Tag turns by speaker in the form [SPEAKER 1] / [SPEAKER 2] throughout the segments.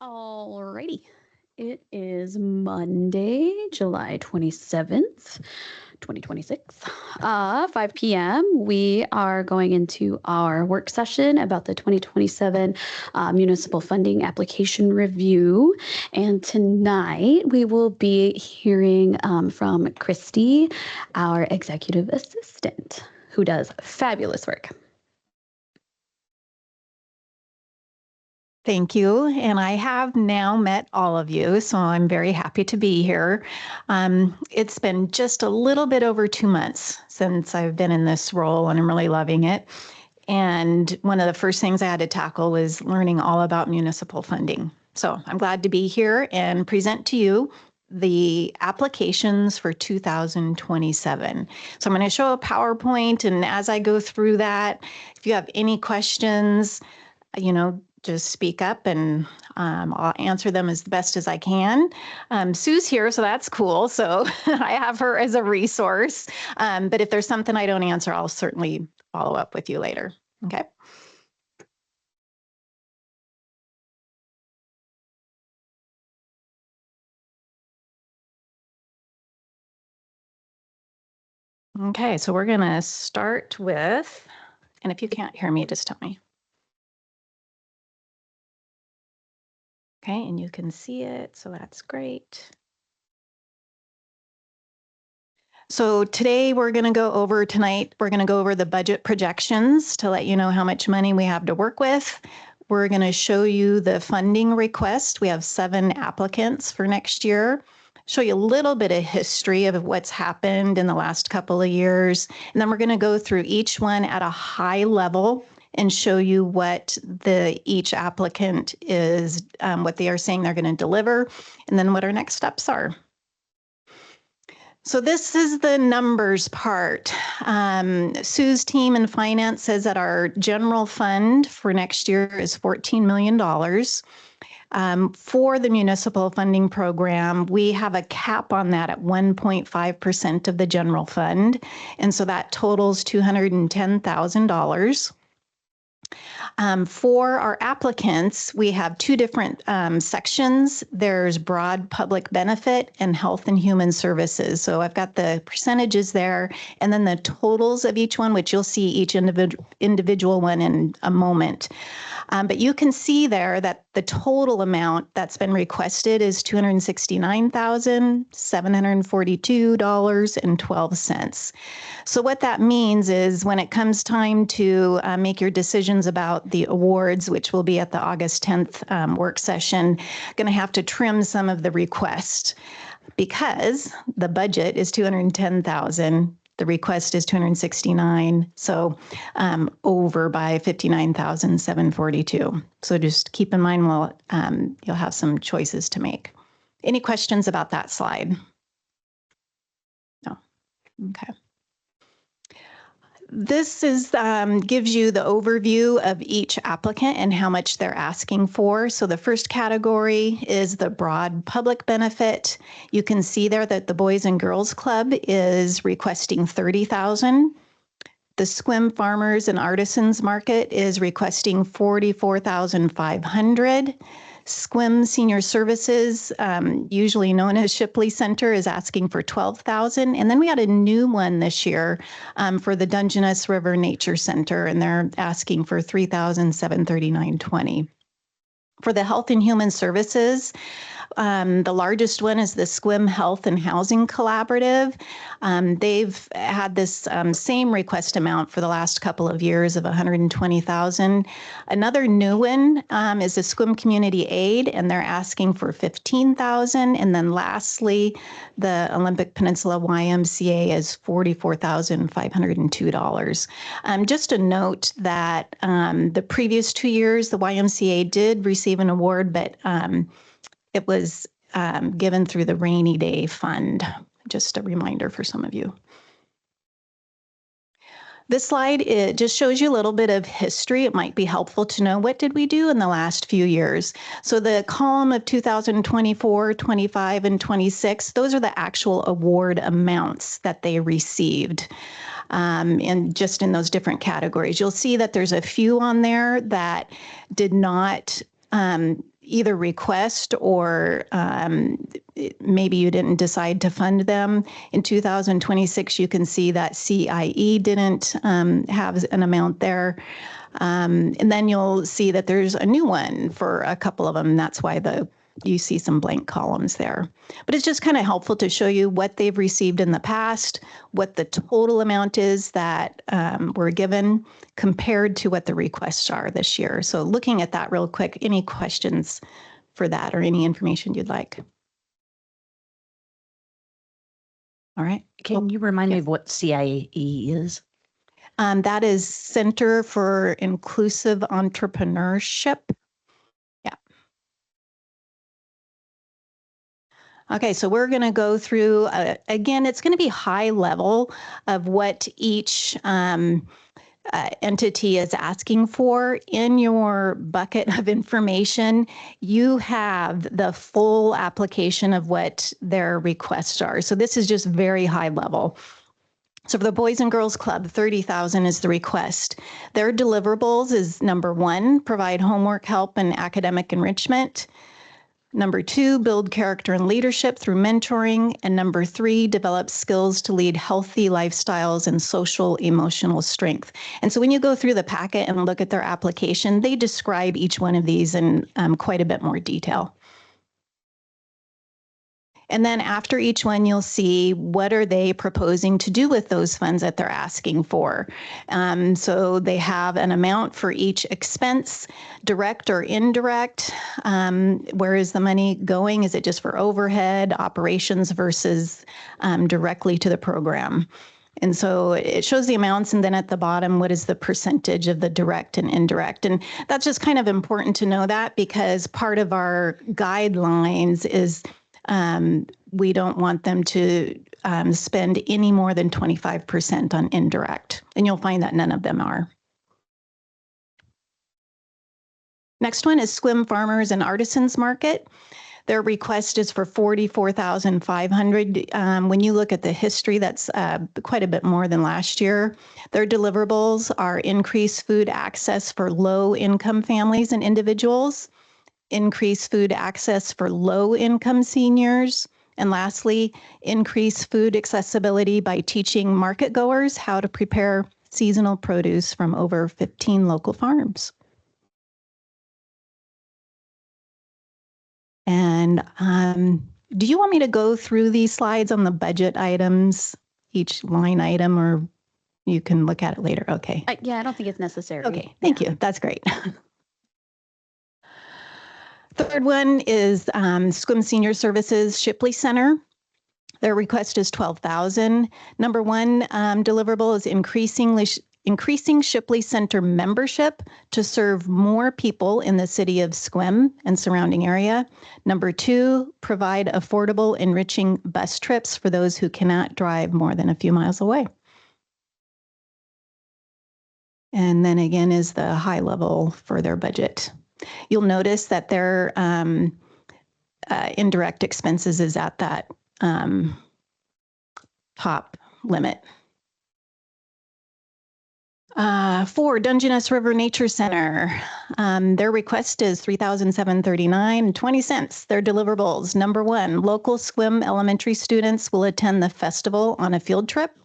[SPEAKER 1] Alrighty. It is Monday, July 27th, 2026, 5 p.m. We are going into our work session about the 2027 municipal funding application review. And tonight we will be hearing from Christy, our executive assistant, who does fabulous work.
[SPEAKER 2] Thank you. And I have now met all of you, so I'm very happy to be here. It's been just a little bit over 2 months since I've been in this role, and I'm really loving it. And one of the first things I had to tackle was learning all about municipal funding. So I'm glad to be here and present to you the applications for 2027. So I'm going to show a PowerPoint, and as I go through that, if you have any questions, just speak up and I'll answer them as best as I can. Sue's here, so that's cool. So I have her as a resource. But if there's something I don't answer, I'll certainly follow up with you later. Okay. Okay, so we're going to start with, and if you can't hear me, just tell me. Okay, and you can see it, so that's great. So today we're going to go over the budget projections to let you know how much money we have to work with. We're going to show you the funding request. We have 7 applicants for next year. Show you a little bit of history of what's happened in the last couple of years. And then we're going to go through each one at a high level and show you what each applicant is, what they are saying they're going to deliver, and then what our next steps are. So this is the numbers part. Sue's team in finance says that our general fund for next year is $14 million. For the municipal funding program, we have a cap on that at 1.5% of the general fund. And so that totals $210,000. For our applicants, we have 2 different sections. There's broad public benefit and health and human services. So I've got the percentages there, and then the totals of each one, which you'll see each individual one in a moment. But you can see there that the total amount that's been requested is $269,742.12. So what that means is when it comes time to make your decisions about the awards, which will be at the August 10th work session, going to have to trim some of the request because the budget is $210,000. The request is $269,000, so over by $59,742. So just keep in mind, you'll have some choices to make. Any questions about that slide? No. Okay. This gives you the overview of each applicant and how much they're asking for. So the first category is the broad public benefit. You can see there that the Boys and Girls Club is requesting $30,000. The Sequim Farmers and Artisans Market is requesting $44,500. Sequim Senior Services, usually known as Shipley Center, is asking for $12,000. And then we had a new one this year for the Dungeness River Nature Center, and they're asking for $3,739.20. For the Health and Human Services, the largest one is the Sequim Health and Housing Collaborative. They've had this same request amount for the last couple of years of $120,000. Another new one is the Sequim Community Aid, and they're asking for $15,000. And then lastly, the Olympic Peninsula YMCA is $44,502. Just a note that the previous 2 years, the YMCA did receive an award, but it was given through the Rainy Day Fund. Just a reminder for some of you. This slide, it just shows you a little bit of history. It might be helpful to know what did we do in the last few years. So the column of 2024, 25, and 26, those are the actual award amounts that they received. And just in those different categories. You'll see that there's a few on there that did not either request or maybe you didn't decide to fund them. In 2026, you can see that CIE didn't have an amount there. And then you'll see that there's a new one for a couple of them. That's why you see some blank columns there. But it's just kind of helpful to show you what they've received in the past, what the total amount is that were given compared to what the requests are this year. So looking at that real quick, any questions for that or any information you'd like? All right.
[SPEAKER 3] Can you remind me of what CIE is?
[SPEAKER 2] That is Center for Inclusive Entrepreneurship. Yeah. Okay, so we're going to go through, again, it's going to be high level of what each entity is asking for. In your bucket of information, you have the full application of what their requests are. So this is just very high level. So for the Boys and Girls Club, 30,000 is the request. Their deliverables is number 1, provide homework help and academic enrichment. Number 2, build character and leadership through mentoring. And number 3, develop skills to lead healthy lifestyles and social emotional strength. And so when you go through the packet and look at their application, they describe each one of these in quite a bit more detail. And then after each one, you'll see what are they proposing to do with those funds that they're asking for. So they have an amount for each expense, direct or indirect. Where is the money going? Is it just for overhead, operations versus directly to the program? And so it shows the amounts, and then at the bottom, what is the percentage of the direct and indirect? And that's just kind of important to know that, because part of our guidelines is we don't want them to spend any more than 25% on indirect, and you'll find that none of them are. Next one is Sequim Farmers and Artisans Market. Their request is for $44,500. When you look at the history, that's quite a bit more than last year. Their deliverables are increased food access for low-income families and individuals, increase food access for low-income seniors, and lastly, increase food accessibility by teaching market goers how to prepare seasonal produce from over 15 local farms. And do you want me to go through these slides on the budget items, each line item, or you can look at it later? Okay.
[SPEAKER 1] Yeah, I don't think it's necessary.
[SPEAKER 2] Okay, thank you. That's great. Third one is Sequim Senior Services Shipley Center. Their request is $12,000. Number 1 deliverable is increasing Shipley Center membership to serve more people in the city of Sequim and surrounding area. Number 2, provide affordable, enriching bus trips for those who cannot drive more than a few miles away. And then again is the high level for their budget. You'll notice that their indirect expenses is at that top limit. 4, Dungeness River Nature Center. Their request is $3,739.20. Their deliverables: number 1, local Sequim elementary students will attend the festival on a field trip.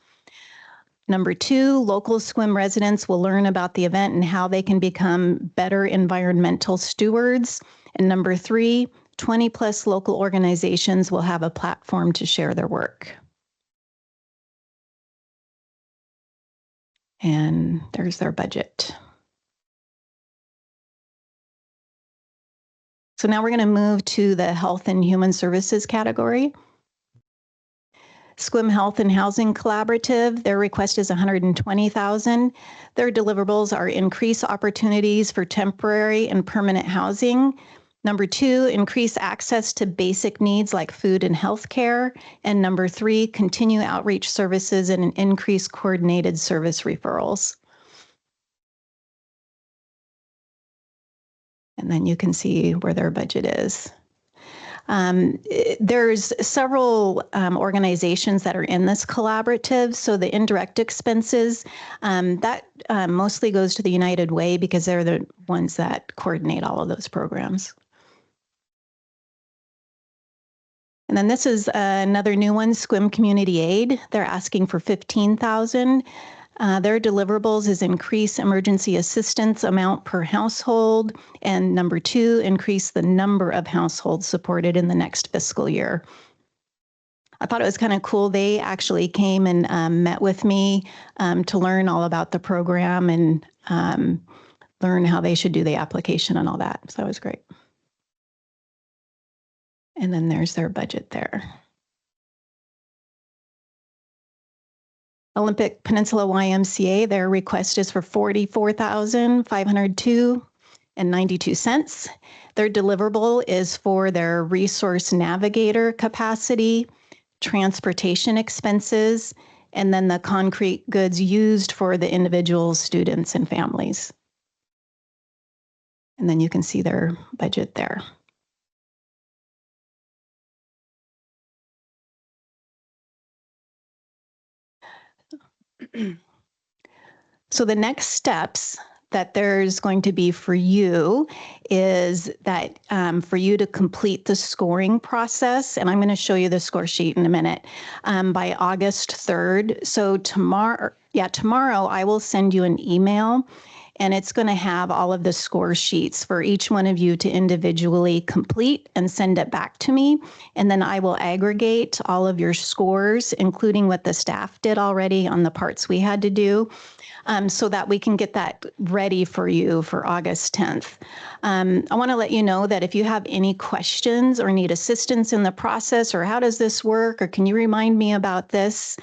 [SPEAKER 2] Number 2, local Sequim residents will learn about the event and how they can become better environmental stewards. And number 3, 20+ local organizations will have a platform to share their work. And there's their budget. So now we're going to move to the Health and Human Services category. Sequim Health and Housing Collaborative, their request is $120,000. Their deliverables are increase opportunities for temporary and permanent housing. Number 2, increase access to basic needs like food and health care. And number 3, continue outreach services and increase coordinated service referrals. And then you can see where their budget is. There's several organizations that are in this collaborative. So the indirect expenses, that mostly goes to the United Way because they're the ones that coordinate all of those programs. And then this is another new one, Squim Community Aid. They're asking for $15,000. Their deliverables is increase emergency assistance amount per household, and number 2, increase the number of households supported in the next fiscal year. I thought it was kind of cool. They actually came and met with me to learn all about the program and learn how they should do the application and all that. So it was great. And then there's their budget there. Olympic Peninsula YMCA, their request is for $44,502.92. Their deliverable is for their resource navigator capacity, transportation expenses, and then the concrete goods used for the individual students and families. And then you can see their budget there. So the next steps that there's going to be for you is that for you to complete the scoring process, and I'm going to show you the score sheet in a minute, by August 3rd. So tomorrow I will send you an email, and it's going to have all of the score sheets for each one of you to individually complete and send it back to me. And then I will aggregate all of your scores, including what the staff did already on the parts we had to do, so that we can get that ready for you for August 10th. I want to let you know that if you have any questions or need assistance in the process, or how does this work, or can you remind me about this,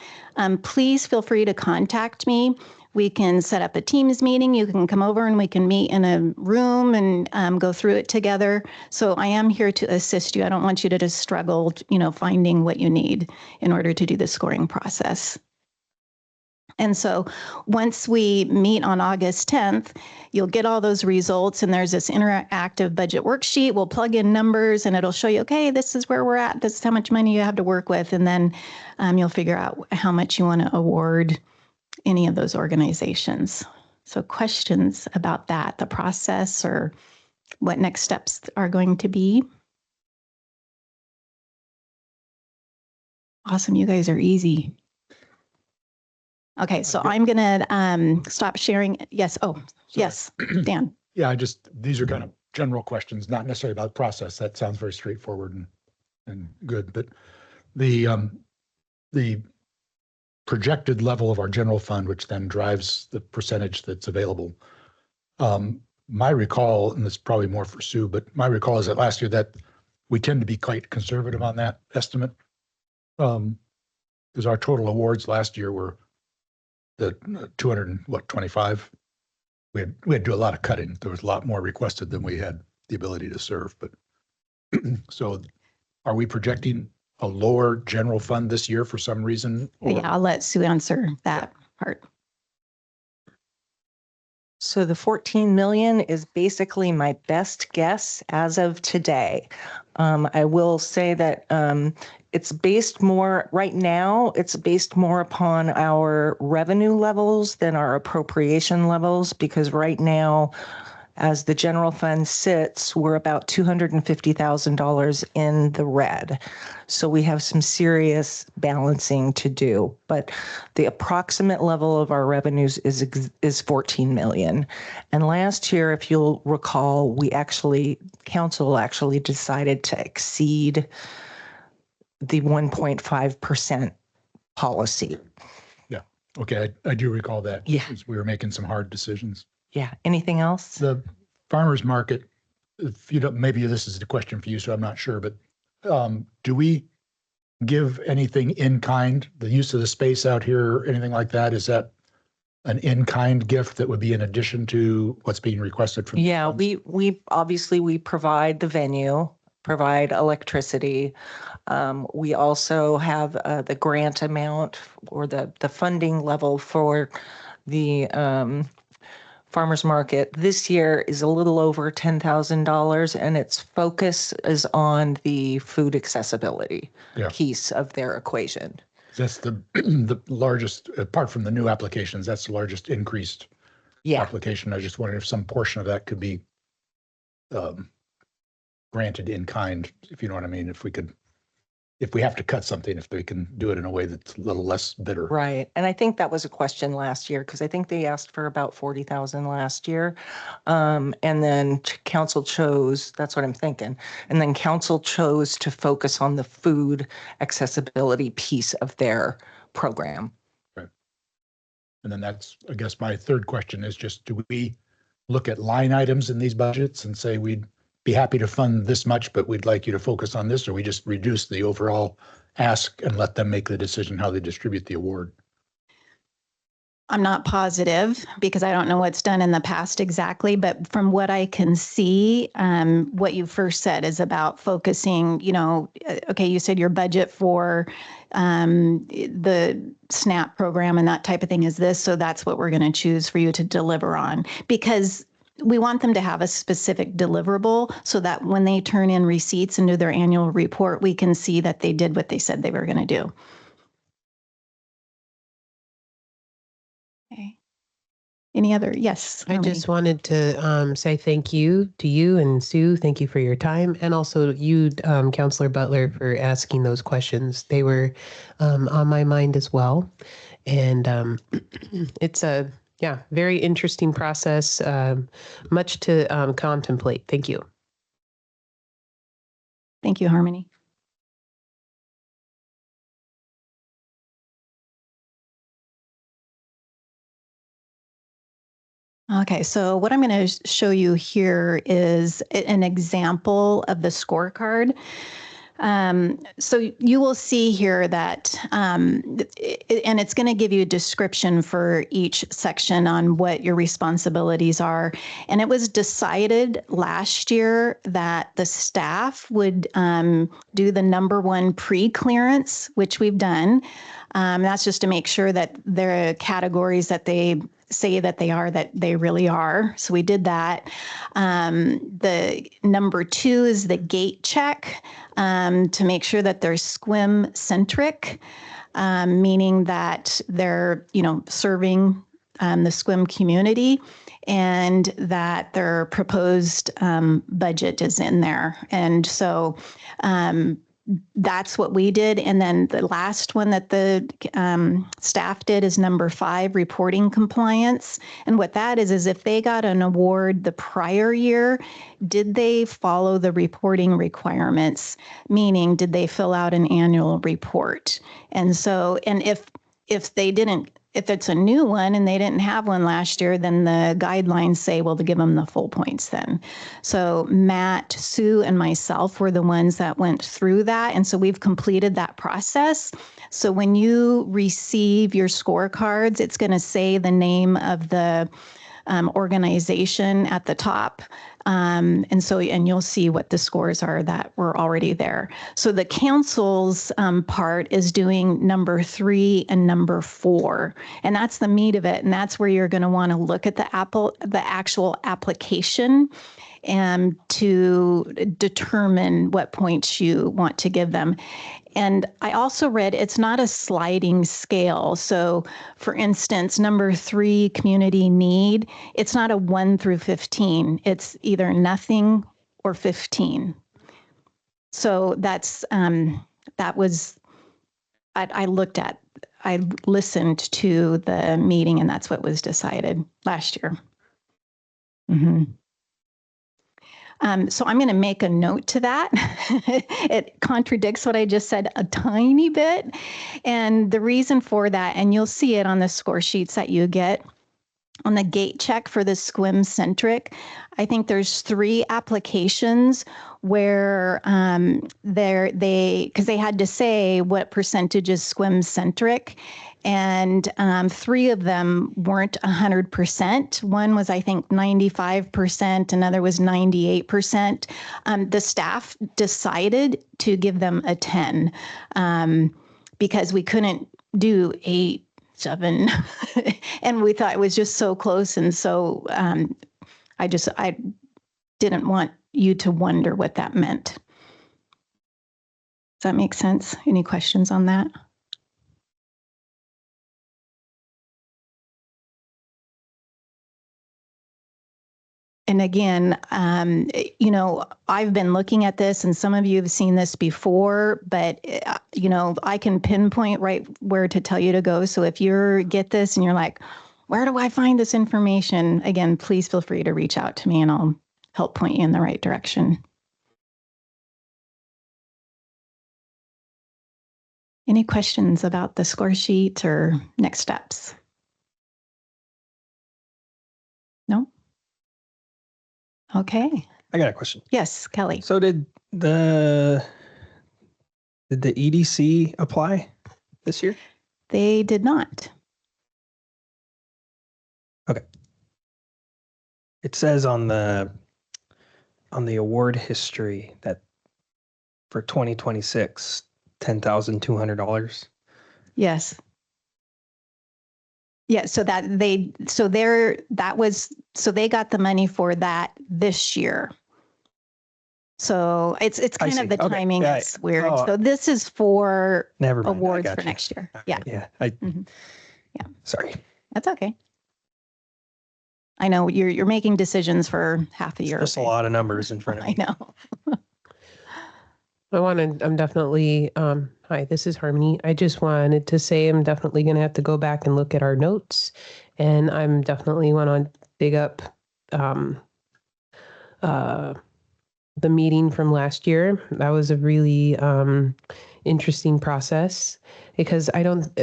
[SPEAKER 2] please feel free to contact me. We can set up a Teams meeting. You can come over and we can meet in a room and go through it together. So I am here to assist you. I don't want you to just struggle, finding what you need in order to do the scoring process. And so once we meet on August 10th, you'll get all those results, and there's this interactive budget worksheet. We'll plug in numbers and it'll show you, okay, this is where we're at. This is how much money you have to work with. And then you'll figure out how much you want to award any of those organizations. So questions about that, the process, or what next steps are going to be? Awesome, you guys are easy. Okay, so I'm going to stop sharing. Yes. Oh, sorry. Yes, Dan.
[SPEAKER 4] Yeah, these are kind of general questions, not necessarily about process. That sounds very straightforward and good. But the projected level of our general fund, which then drives the percentage that's available. My recall, and this is probably more for Sue, but my recall is that last year that we tend to be quite conservative on that estimate. Because our total awards last year were the 225. We had to do a lot of cutting. There was a lot more requested than we had the ability to serve. But so are we projecting a lower general fund this year for some reason?
[SPEAKER 2] Yeah, I'll let Sue answer that part.
[SPEAKER 5] So the 14 million is basically my best guess as of today. I will say that it's based more, right now, it's based more upon our revenue levels than our appropriation levels, because right now, as the general fund sits, we're about $250,000 in the red. So we have some serious balancing to do, but the approximate level of our revenues is 14 million. And last year, if you'll recall, council actually decided to exceed the 1.5% policy.
[SPEAKER 4] Yeah. Okay. I do recall that.
[SPEAKER 5] Yeah.
[SPEAKER 4] We were making some hard decisions.
[SPEAKER 5] Yeah. Anything else?
[SPEAKER 4] The farmers market, if you don't, maybe this is the question for you, so I'm not sure, but do we give anything in kind, the use of the space out here, anything like that? Is that an in-kind gift that would be in addition to what's being requested from?
[SPEAKER 5] Yeah, we obviously we provide the venue, provide electricity. We also have the grant amount or the funding level for the farmers market. This year is a little over $10,000, and its focus is on the food accessibility piece of their equation.
[SPEAKER 4] That's the largest, apart from the new applications, that's the largest increased application. I just wondered if some portion of that could be granted in kind, if you know what I mean, if we could if we have to cut something, if they can do it in a way that's a little less bitter.
[SPEAKER 5] Right. And I think that was a question last year because I think they asked for about 40,000 last year. And then council chose, that's what I'm thinking. And then council chose to focus on the food accessibility piece of their program.
[SPEAKER 4] Right. And then that's, I guess my third question is just, do we look at line items in these budgets and say we'd be happy to fund this much, but we'd like you to focus on this, or we just reduce the overall ask and let them make the decision how they distribute the award?
[SPEAKER 2] I'm not positive because I don't know what's done in the past exactly, but from what I can see, what you first said is about focusing, okay, you said your budget for the SNAP program and that type of thing is this, so that's what we're going to choose for you to deliver on, because we want them to have a specific deliverable so that when they turn in receipts and do their annual report, we can see that they did what they said they were going to do. Okay. Any other? Yes.
[SPEAKER 6] I just wanted to say thank you to you and Sue. Thank you for your time. And also you, Counselor Butler, for asking those questions. They were on my mind as well. And it's a very interesting process, much to contemplate. Thank you.
[SPEAKER 2] Thank you, Harmony. Okay, so what I'm going to show you here is an example of the scorecard. So you will see here that, and it's going to give you a description for each section on what your responsibilities are. And it was decided last year that the staff would do the #1 pre-clearance, which we've done. That's just to make sure that the categories that they say that they really are. So we did that. The #2 is the gate check, to make sure that they're SQUIM centric, meaning that they're, serving the SQUIM community and that their proposed budget is in there. And so that's what we did. And then the last one that the staff did is #5, reporting compliance. And what that is if they got an award the prior year, did they follow the reporting requirements? Meaning, did they fill out an annual report? And so, and if they didn't, if it's a new one and they didn't have one last year, then the guidelines say, well, to give them the full points then. So Matt, Sue, and myself were the ones that went through that. And so we've completed that process. So when you receive your scorecards, it's going to say the name of the organization at the top. And you'll see what the scores are that were already there. So the council's part is doing #3 and #4, and that's the meat of it. And that's where you're going to want to look at the actual application and to determine what points you want to give them. And I also read it's not a sliding scale. So for instance, #3, community need, it's not a 1 through 15. It's either nothing or 15. So that's, that was, I listened to the meeting and that's what was decided last year. Mm-hmm. So I'm going to make a note to that. It contradicts what I just said a tiny bit. And the reason for that, and you'll see it on the score sheets that you get, on the gate check for the SQUIM centric, I think there's 3 applications where because they had to say what percentage is SQUIM centric. And 3 of them weren't 100%. One was, I think, 95%. Another was 98%. The staff decided to give them a 10 because we couldn't do 8, 7, and we thought it was just so close. And so I didn't want you to wonder what that meant. Does that make sense? Any questions on that? And again, I've been looking at this and some of you have seen this before, but I can pinpoint right where to tell you to go. So if you get this and you're like, where do I find this information? Again, please feel free to reach out to me and I'll help point you in the right direction. Any questions about the score sheet or next steps? No? Okay.
[SPEAKER 7] I got a question.
[SPEAKER 2] Yes, Kelly.
[SPEAKER 7] So did the EDC apply this year?
[SPEAKER 2] They did not.
[SPEAKER 7] Okay. It says on the award history that for 2026, $10,200.
[SPEAKER 2] Yes. Yeah, so they got the money for that this year. So it's kind of the
[SPEAKER 7] Okay.
[SPEAKER 2] timing
[SPEAKER 7] Yeah.
[SPEAKER 2] is weird.
[SPEAKER 7] Oh.
[SPEAKER 2] So this is for
[SPEAKER 7] Never mind. I
[SPEAKER 2] awards
[SPEAKER 7] got
[SPEAKER 2] for
[SPEAKER 7] you.
[SPEAKER 2] next year.
[SPEAKER 7] Okay.
[SPEAKER 2] Yeah.
[SPEAKER 7] Yeah.
[SPEAKER 2] Yeah.
[SPEAKER 7] Sorry.
[SPEAKER 2] That's okay. I know you're making decisions for half a year.
[SPEAKER 7] Just a lot of numbers in front of
[SPEAKER 2] I
[SPEAKER 7] me.
[SPEAKER 2] know.
[SPEAKER 6] I'm definitely, hi, this is Harmony. I just wanted to say I'm definitely going to have to go back and look at our notes. And I'm definitely want to dig up the meeting from last year. That was a really interesting process because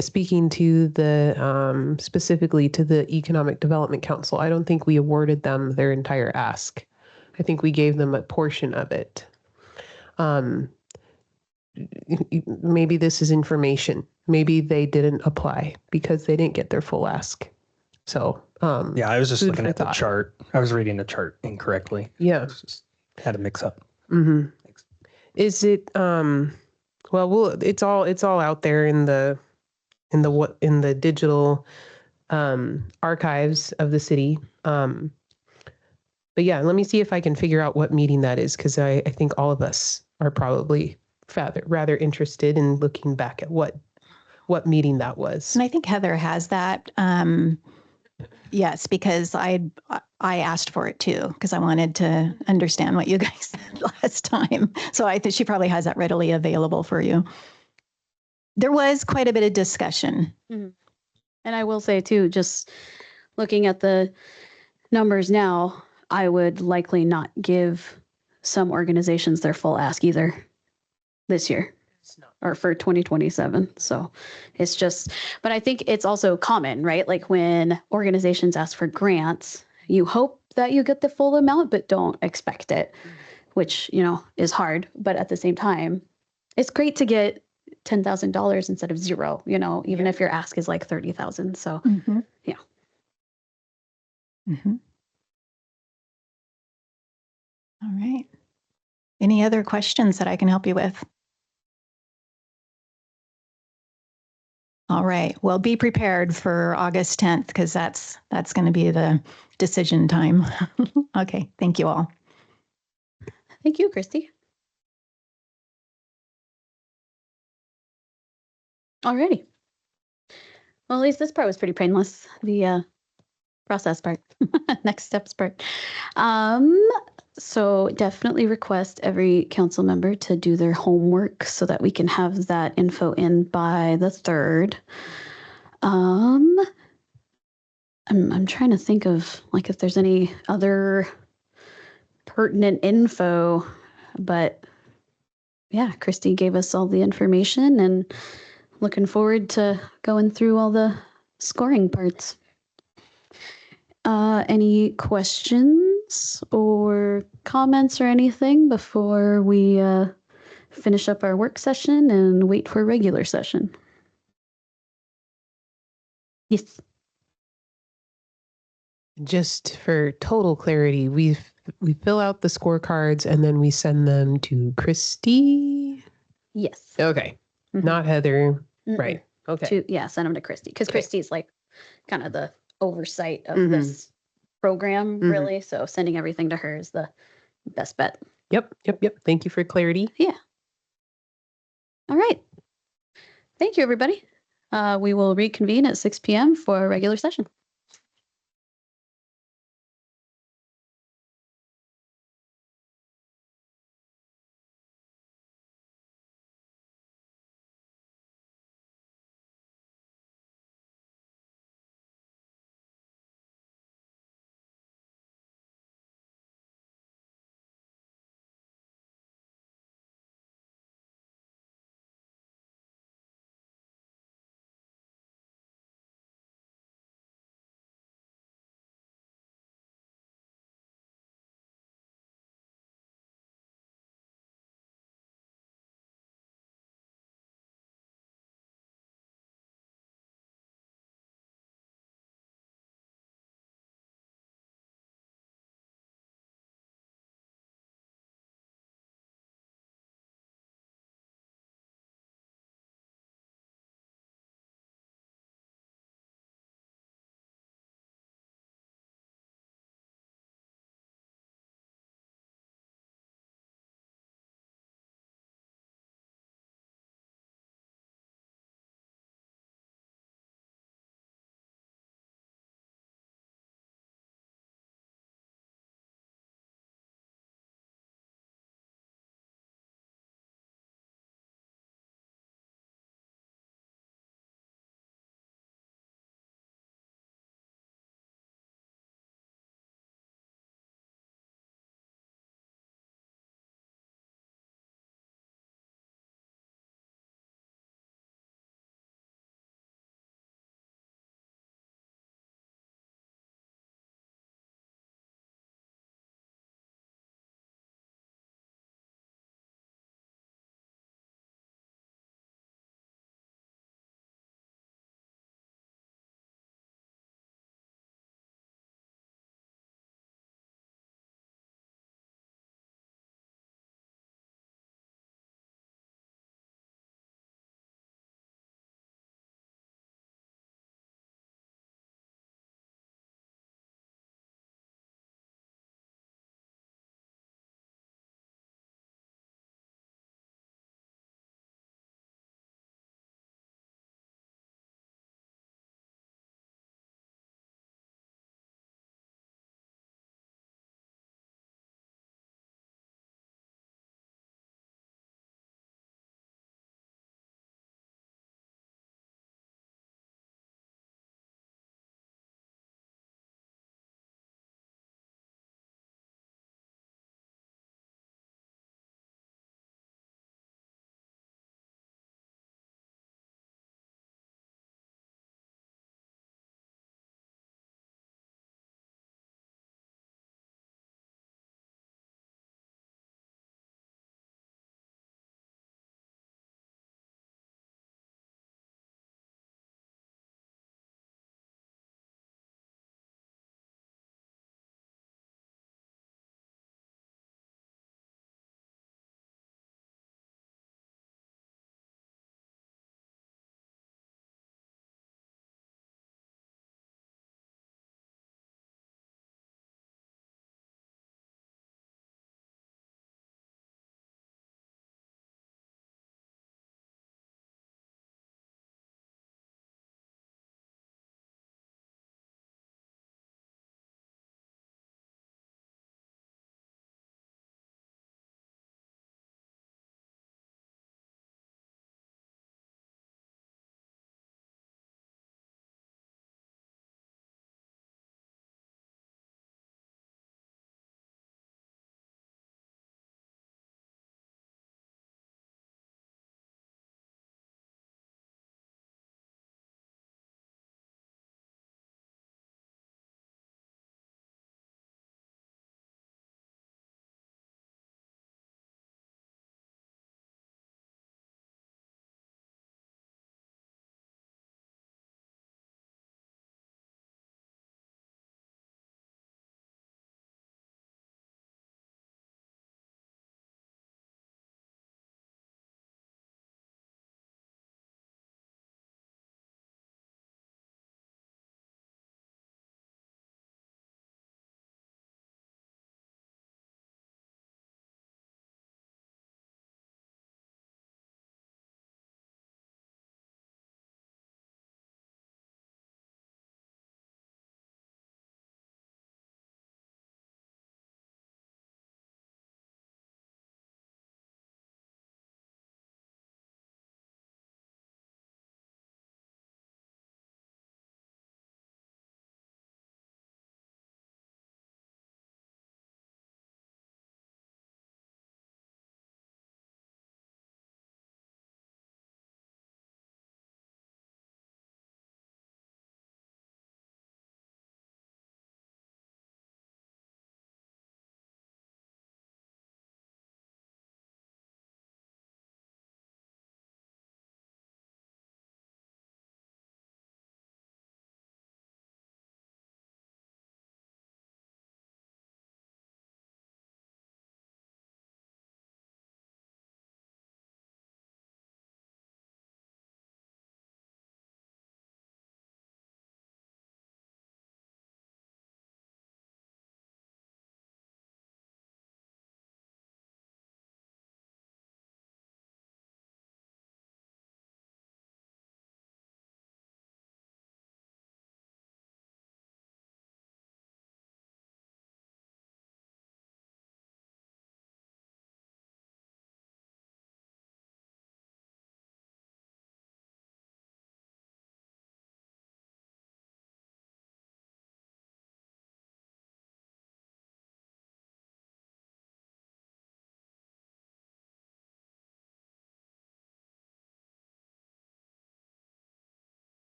[SPEAKER 6] speaking to the, specifically to the Economic Development Council, I don't think we awarded them their entire ask. I think we gave them a portion of it. Maybe this is information. Maybe they didn't apply because they didn't get their full ask. So,
[SPEAKER 7] Yeah, I was just
[SPEAKER 6] food
[SPEAKER 7] looking
[SPEAKER 6] for
[SPEAKER 7] at the
[SPEAKER 6] thought.
[SPEAKER 7] chart. I was reading the chart incorrectly.
[SPEAKER 6] Yeah.
[SPEAKER 7] Had a mix up.
[SPEAKER 6] Mm-hmm. Is it, it's all out there in the digital, archives of the city. But yeah, let me see if I can figure out what meeting that is. Cause I think all of us are probably rather interested in looking back at what meeting that was.
[SPEAKER 2] And I think Heather has that. Yes, because I asked for it too, because I wanted to understand what you guys said last time. So I think she probably has that readily available for you. There was quite a bit of discussion.
[SPEAKER 1] Mm-hmm. And I will say too, just looking at the numbers now, I would likely not give some organizations their full ask either this year or for 2027. So it's just, but I think it's also common, right? Like when organizations ask for grants, you hope that you get the full amount, but don't expect it, which, is hard. But at the same time, it's great to get $10,000 instead of zero, even if your ask is like 30,000. So yeah.
[SPEAKER 2] Mm-hmm. All right. Any other questions that I can help you with? All right. Well, be prepared for August 10th because that's going to be the decision time. Okay. Thank you all.
[SPEAKER 1] Thank you, Christy. Alrighty. Well, at least this part was pretty painless. The process part, next steps part. So definitely request every council member to do their homework so that we can have that info in by the 3rd. I'm trying to think of like if there's any other pertinent info, but yeah, Christy gave us all the information and looking forward to going through all the scoring parts. Any questions or comments or anything before we finish up our work session and wait for regular session? Yes.
[SPEAKER 6] Just for total clarity, we fill out the scorecards and then we send them to Christy.
[SPEAKER 1] Yes.
[SPEAKER 6] Okay.
[SPEAKER 1] Mm-hmm.
[SPEAKER 6] Not Heather.
[SPEAKER 1] Mm-mm.
[SPEAKER 6] Right. Okay.
[SPEAKER 1] Send them to Christy because
[SPEAKER 6] Okay.
[SPEAKER 1] Christy's like kind of the oversight of this program, really. So sending everything to her is the best bet.
[SPEAKER 6] Yep. Thank you for clarity.
[SPEAKER 1] Yeah. All right. Thank you, everybody. We will reconvene at 6 p.m. for a regular session.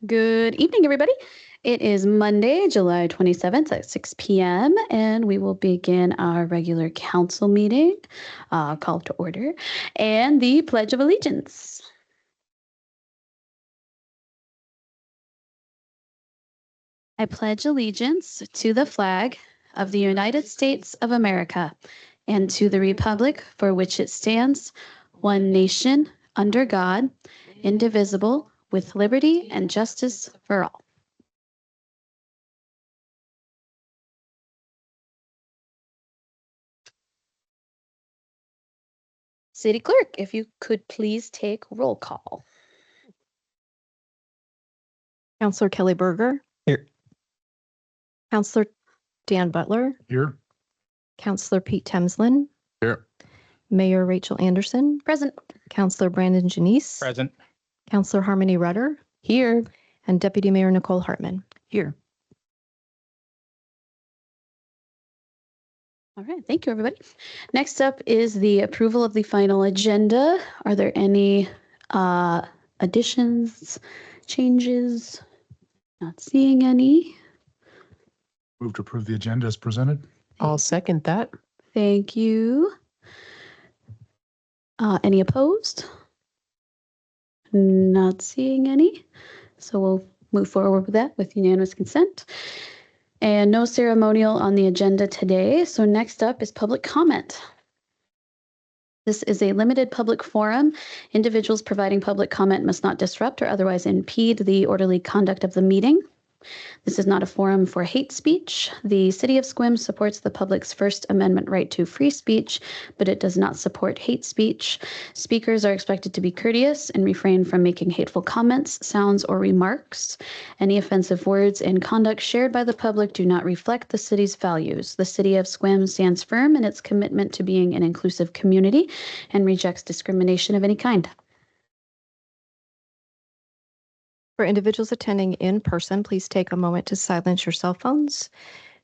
[SPEAKER 1] Good evening, everybody. It is Monday, July 27th at 6 p.m., and we will begin our regular council meeting, call to order, and the Pledge of Allegiance. I pledge allegiance to the flag of the United States of America and to the republic for which it stands, one nation, under God, indivisible, with liberty and justice for all. City Clerk, if you could please take roll call.
[SPEAKER 8] Counselor Kelly Berger.
[SPEAKER 7] Here.
[SPEAKER 8] Counselor Dan Butler.
[SPEAKER 4] Here.
[SPEAKER 8] Counselor Pete Temslin.
[SPEAKER 7] Here.
[SPEAKER 8] Mayor Rachel Anderson.
[SPEAKER 1] Present.
[SPEAKER 8] Counselor Brandon Janice.
[SPEAKER 7] Present.
[SPEAKER 8] Counselor Harmony Rudder.
[SPEAKER 6] Here.
[SPEAKER 8] And Deputy Mayor Nicole Hartman.
[SPEAKER 3] Here.
[SPEAKER 1] All right, thank you, everybody. Next up is the approval of the final agenda. Are there any additions, changes? Not seeing any.
[SPEAKER 4] Move to approve the agenda as presented.
[SPEAKER 6] I'll second that.
[SPEAKER 1] Thank you. Any opposed? Not seeing any. So we'll move forward with that with unanimous consent. And no ceremonial on the agenda today. So next up is public comment. This is a limited public forum. Individuals providing public comment must not disrupt or otherwise impede the orderly conduct of the meeting. This is not a forum for hate speech. The City of Sequim supports the public's First Amendment right to free speech, but it does not support hate speech. Speakers are expected to be courteous and refrain from making hateful comments, sounds, or remarks. Any offensive words and conduct shared by the public do not reflect the city's values. The City of Sequim stands firm in its commitment to being an inclusive community and rejects discrimination of any kind.
[SPEAKER 8] For individuals attending in person, please take a moment to silence your cell phones.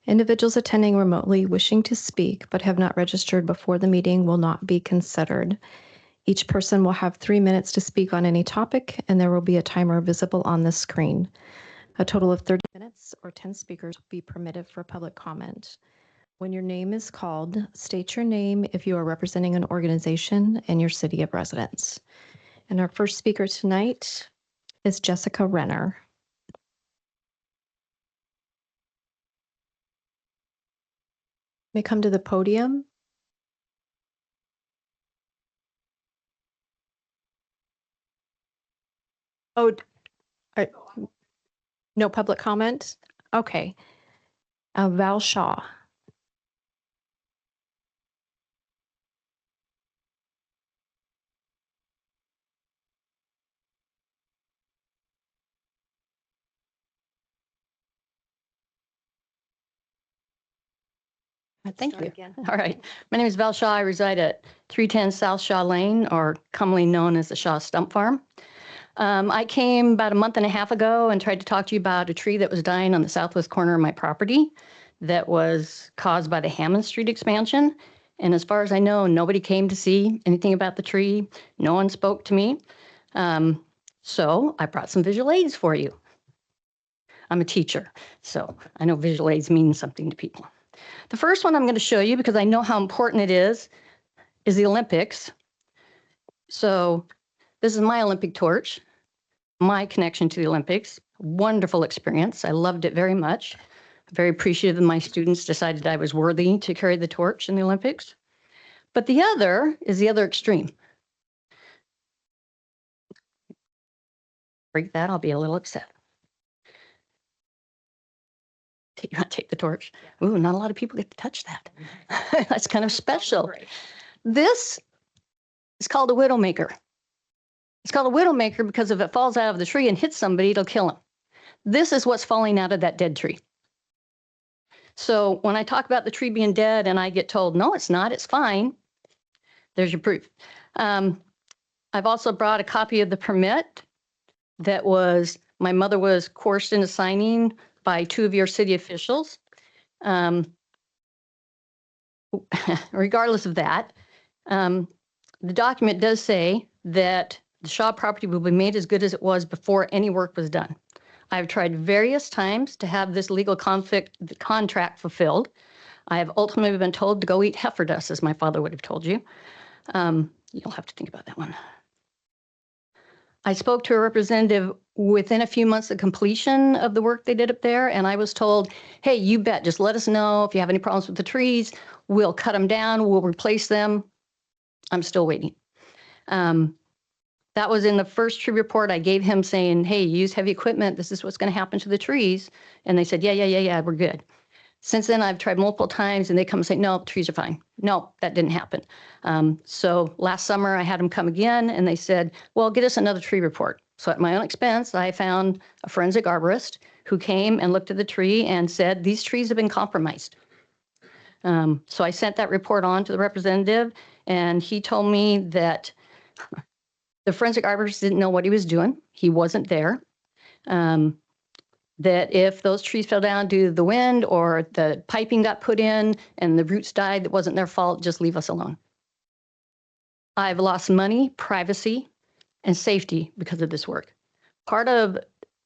[SPEAKER 8] Individuals attending remotely wishing to speak but have not registered before the meeting will not be considered. Each person will have 3 minutes to speak on any topic, and there will be a timer visible on the screen. A total of 30 minutes or 10 speakers will be permitted for public comment. When your name is called, state your name if you are representing an organization and your city of residence. And our first speaker tonight is Jessica Renner. May come to the podium. Oh, no public comment? Okay. Val Shaw.
[SPEAKER 3] Thank
[SPEAKER 8] Start
[SPEAKER 3] you.
[SPEAKER 8] again.
[SPEAKER 3] All right. My name is Val Shaw. I reside at 310 South Shaw Lane, or commonly known as the Shaw Stump Farm. I came about a month and a half ago and tried to talk to you about a tree that was dying on the southwest corner of my property that was caused by the Hammond Street expansion. And as far as I know, nobody came to see anything about the tree. No one spoke to me. So I brought some visual aids for you. I'm a teacher, so I know visual aids mean something to people. The first one I'm going to show you, because I know how important it is the Olympics. So this is my Olympic torch, my connection to the Olympics. Wonderful experience. I loved it very much. Very appreciative that my students decided I was worthy to carry the torch in the Olympics. But the other is the other extreme. Break that, I'll be a little upset. You want to take the torch? Ooh, not a lot of people get to touch that. That's kind of special. This is called a widowmaker. It's called a widowmaker because if it falls out of the tree and hits somebody, it'll kill them. This is what's falling out of that dead tree. So when I talk about the tree being dead and I get told, no, it's not, it's fine, there's your proof. I've also brought a copy of the permit that my mother was coerced into signing by 2 of your city officials. Regardless of that, the document does say that the Shaw property will be made as good as it was before any work was done. I've tried various times to have this legal contract fulfilled. I have ultimately been told to go eat heifer dust, as my father would have told you. You'll have to think about that one. I spoke to a representative within a few months of completion of the work they did up there, and I was told, hey, you bet, just let us know if you have any problems with the trees. We'll cut them down, we'll replace them. I'm still waiting. That was in the first tree report I gave him saying, hey, use heavy equipment. This is what's going to happen to the trees. And they said, yeah, we're good. Since then, I've tried multiple times and they come and say, no, trees are fine. No, that didn't happen. So last summer I had them come again and they said, well, get us another tree report. So at my own expense, I found a forensic arborist who came and looked at the tree and said, these trees have been compromised. So I sent that report on to the representative and he told me that the forensic arborist didn't know what he was doing. He wasn't there. That if those trees fell down due to the wind or the piping got put in and the roots died, that wasn't their fault, just leave us alone. I've lost money, privacy, and safety because of this work. Part of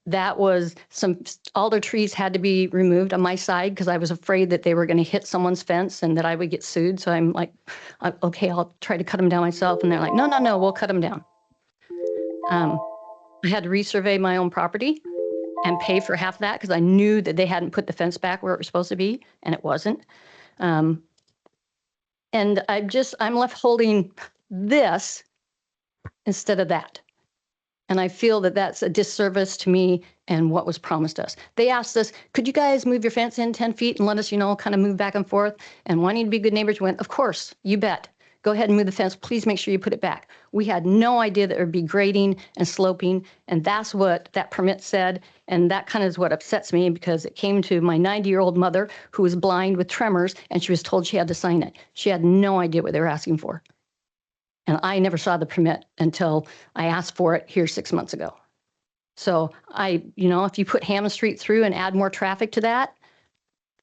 [SPEAKER 3] that was some alder trees had to be removed on my side because I was afraid that they were going to hit someone's fence and that I would get sued. So I'm like, okay, I'll try to cut them down myself. And they're like, no, we'll cut them down. I had to resurvey my own property and pay for half that because I knew that they hadn't put the fence back where it was supposed to be, and it wasn't. And I'm left holding this instead of that. And I feel that that's a disservice to me and what was promised us. They asked us, could you guys move your fence in 10 feet and let us, kind of move back and forth? And wanting to be good neighbors went, of course, you bet. Go ahead and move the fence. Please make sure you put it back. We had no idea that it would be grading and sloping. And that's what that permit said. And that kind of is what upsets me because it came to my 90-year-old mother who was blind with tremors and she was told she had to sign it. She had no idea what they were asking for. And I never saw the permit until I asked for it here 6 months ago. So if you put Hammond Street through and add more traffic to that,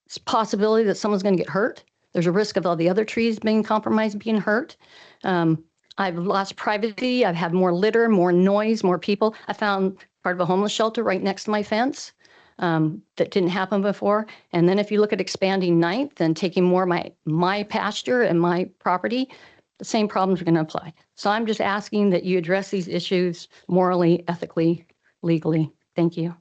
[SPEAKER 3] it's a possibility that someone's going to get hurt. There's a risk of all the other trees being compromised, being hurt. I've lost privacy. I've had more litter, more noise, more people. I found part of a homeless shelter right next to my fence that didn't happen before. And then if you look at expanding 9th and taking more of my pasture and my property, the same problems are going to apply. So I'm just asking that you address these issues morally, ethically, legally. Thank you.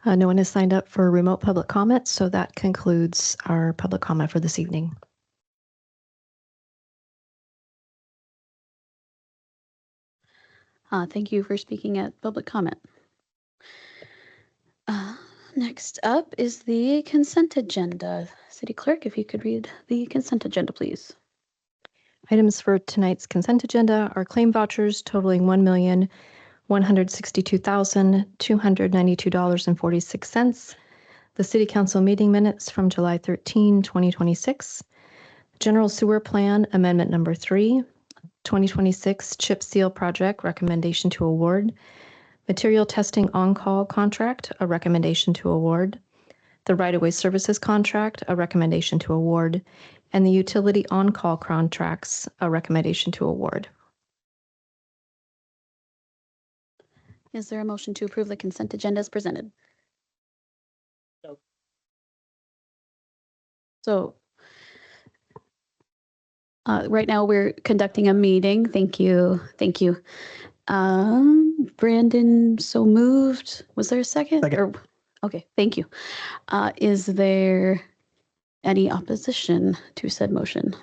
[SPEAKER 8] No one has signed up for remote public comment, so that concludes our public comment for this evening.
[SPEAKER 1] Thank you for speaking at public comment. Next up is the consent agenda. City Clerk, if you could read the consent agenda, please.
[SPEAKER 8] Items for tonight's consent agenda are claim vouchers totaling $1,162,292.46. The City Council meeting minutes from July 13, 2026. General Sewer Plan Amendment Number 3. 2026 Chip Seal Project Recommendation to Award. Material Testing On-Call Contract, a recommendation to award. The Right-of-Way Services Contract, a recommendation to award. And the Utility On-Call Contracts, a recommendation to award.
[SPEAKER 1] Is there a motion to approve the consent agenda as presented? No. So right now we're conducting a meeting. Thank you. Thank you. Brandon, so moved. Was there a second? Okay, thank you. Is there any opposition to said motion?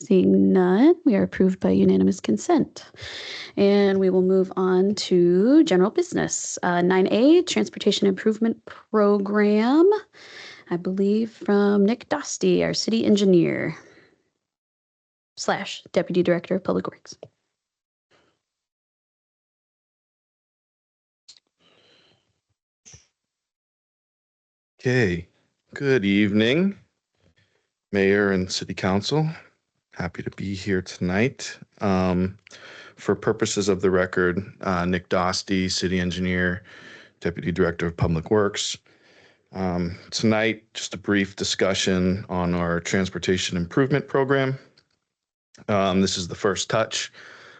[SPEAKER 1] Seeing none, we are approved by unanimous consent. And we will move on to general business. 9A, Transportation Improvement Program, I believe from Nick Dosty, our city engineer / Deputy Director of Public Works.
[SPEAKER 9] Okay, good evening, Mayor and City Council. Happy to be here tonight. For purposes of the record, Nick Dosty, City Engineer, Deputy Director of Public Works. Tonight, just a brief discussion on our transportation improvement program. This is the first touch.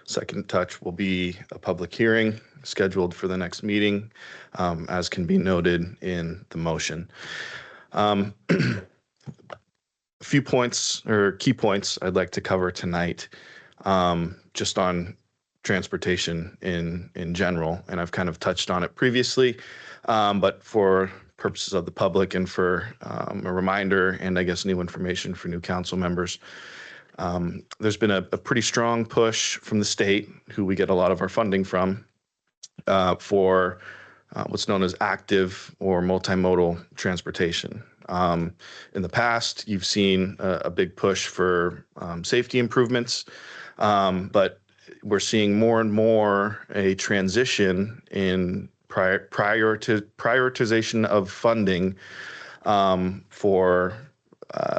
[SPEAKER 9] Second touch will be a public hearing scheduled for the next meeting, as can be noted in the motion. A few points or key points I'd like to cover tonight, just on transportation in general, and I've kind of touched on it previously, but for purposes of the public and for a reminder and I guess new information for new council members, there's been a pretty strong push from the state, who we get a lot of our funding from, for what's known as active or multimodal transportation. In the past, you've seen a big push for safety improvements, but we're seeing more and more a transition in prioritization of funding for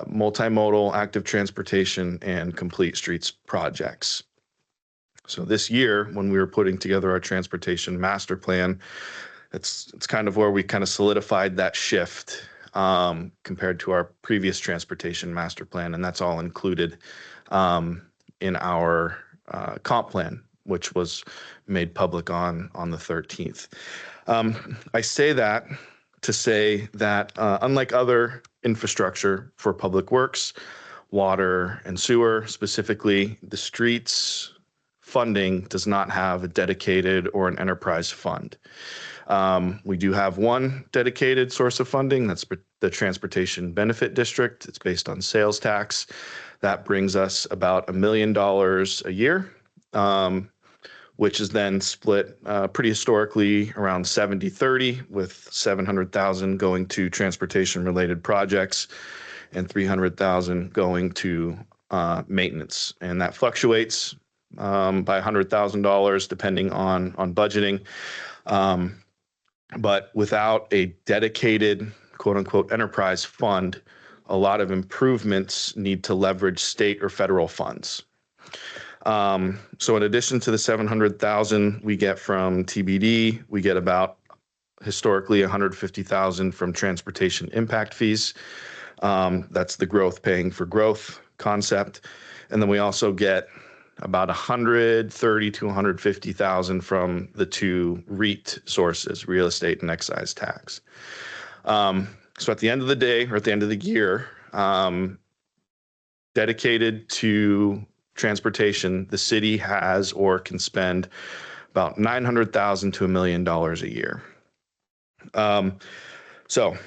[SPEAKER 9] multimodal active transportation and complete streets projects. So this year, when we were putting together our transportation master plan, it's kind of where we kind of solidified that shift compared to our previous transportation master plan, and that's all included in our comp plan, which was made public on the 13th. I say that to say that unlike other infrastructure for public works, water and sewer, specifically the streets funding does not have a dedicated or an enterprise fund. We do have one dedicated source of funding. That's the Transportation Benefit District. It's based on sales tax. That brings us about $1 million a year, which is then split pretty historically around 70-30, with $700,000 going to transportation-related projects and $300,000 going to maintenance. And that fluctuates by $100,000 depending on budgeting. But without a dedicated quote unquote enterprise fund, a lot of improvements need to leverage state or federal funds. So in addition to the $700,000 we get from TBD, we get about historically $150,000 from transportation impact fees. That's the growth paying for growth concept. And then we also get about $130,000 to $150,000 from the two REIT sources, real estate and excise tax. So at the end of the day, or at the end of the year, dedicated to transportation, the city has or can spend about $900,000 to $1 million a year. So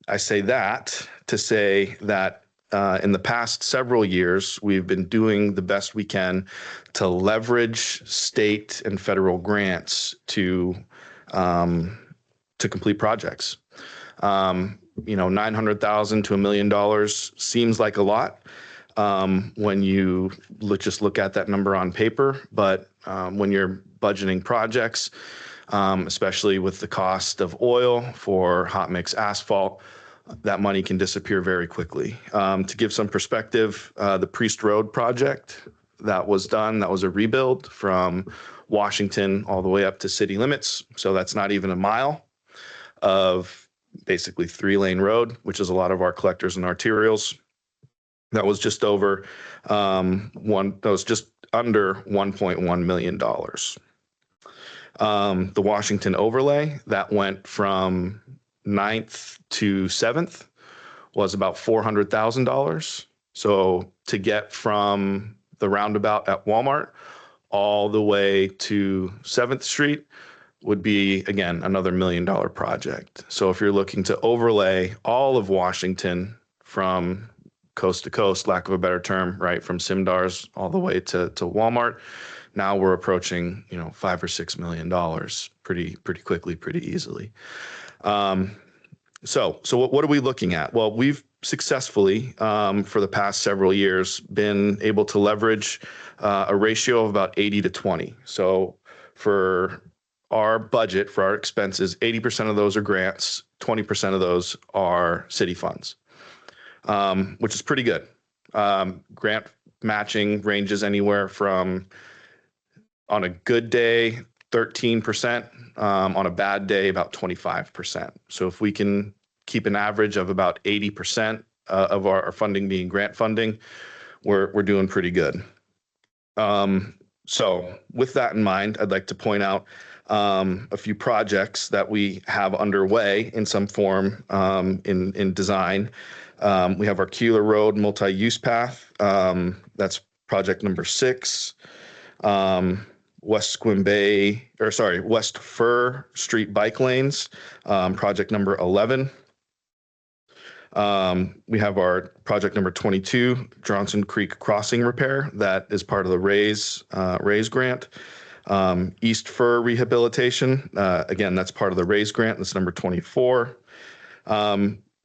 [SPEAKER 9] I say that to say that in the past several years, we've been doing the best we can to leverage state and federal grants to complete projects. $900,000 to $1 million seems like a lot when you just look at that number on paper, but when you're budgeting projects, especially with the cost of oil for hot mix asphalt, that money can disappear very quickly. To give some perspective, the Priest Road project that was done, that was a rebuild from Washington all the way up to city limits. So that's not even a mile of basically 3-lane road, which is a lot of our collectors and arterials. That was just over that was just under $1.1 million. The Washington overlay that went from 9th to 7th was about $400,000. So to get from the roundabout at Walmart all the way to 7th Street would be, again, another $1 million project. So if you're looking to overlay all of Washington from coast to coast, lack of a better term, right, from Simdars all the way to Walmart, now we're approaching, $5 or $6 million pretty quickly, pretty easily. So what are we looking at? Well, we've successfully, for the past several years, been able to leverage a ratio of about 80 to 20. So for our budget, for our expenses, 80% of those are grants, 20% of those are city funds, which is pretty good. Grant matching ranges anywhere from, on a good day, 13%, on a bad day, about 25%. So if we can keep an average of about 80% of our funding being grant funding, we're doing pretty good. So with that in mind, I'd like to point out a few projects that we have underway in some form in design. We have our Keeler Road multi-use path. That's project number 6. West Fur Street bike lanes, project number 11. We have our project number 22, Johnson Creek Crossing repair. That is part of the RAISE grant. East Fur rehabilitation. Again, that's part of the RAISE grant. That's number 24.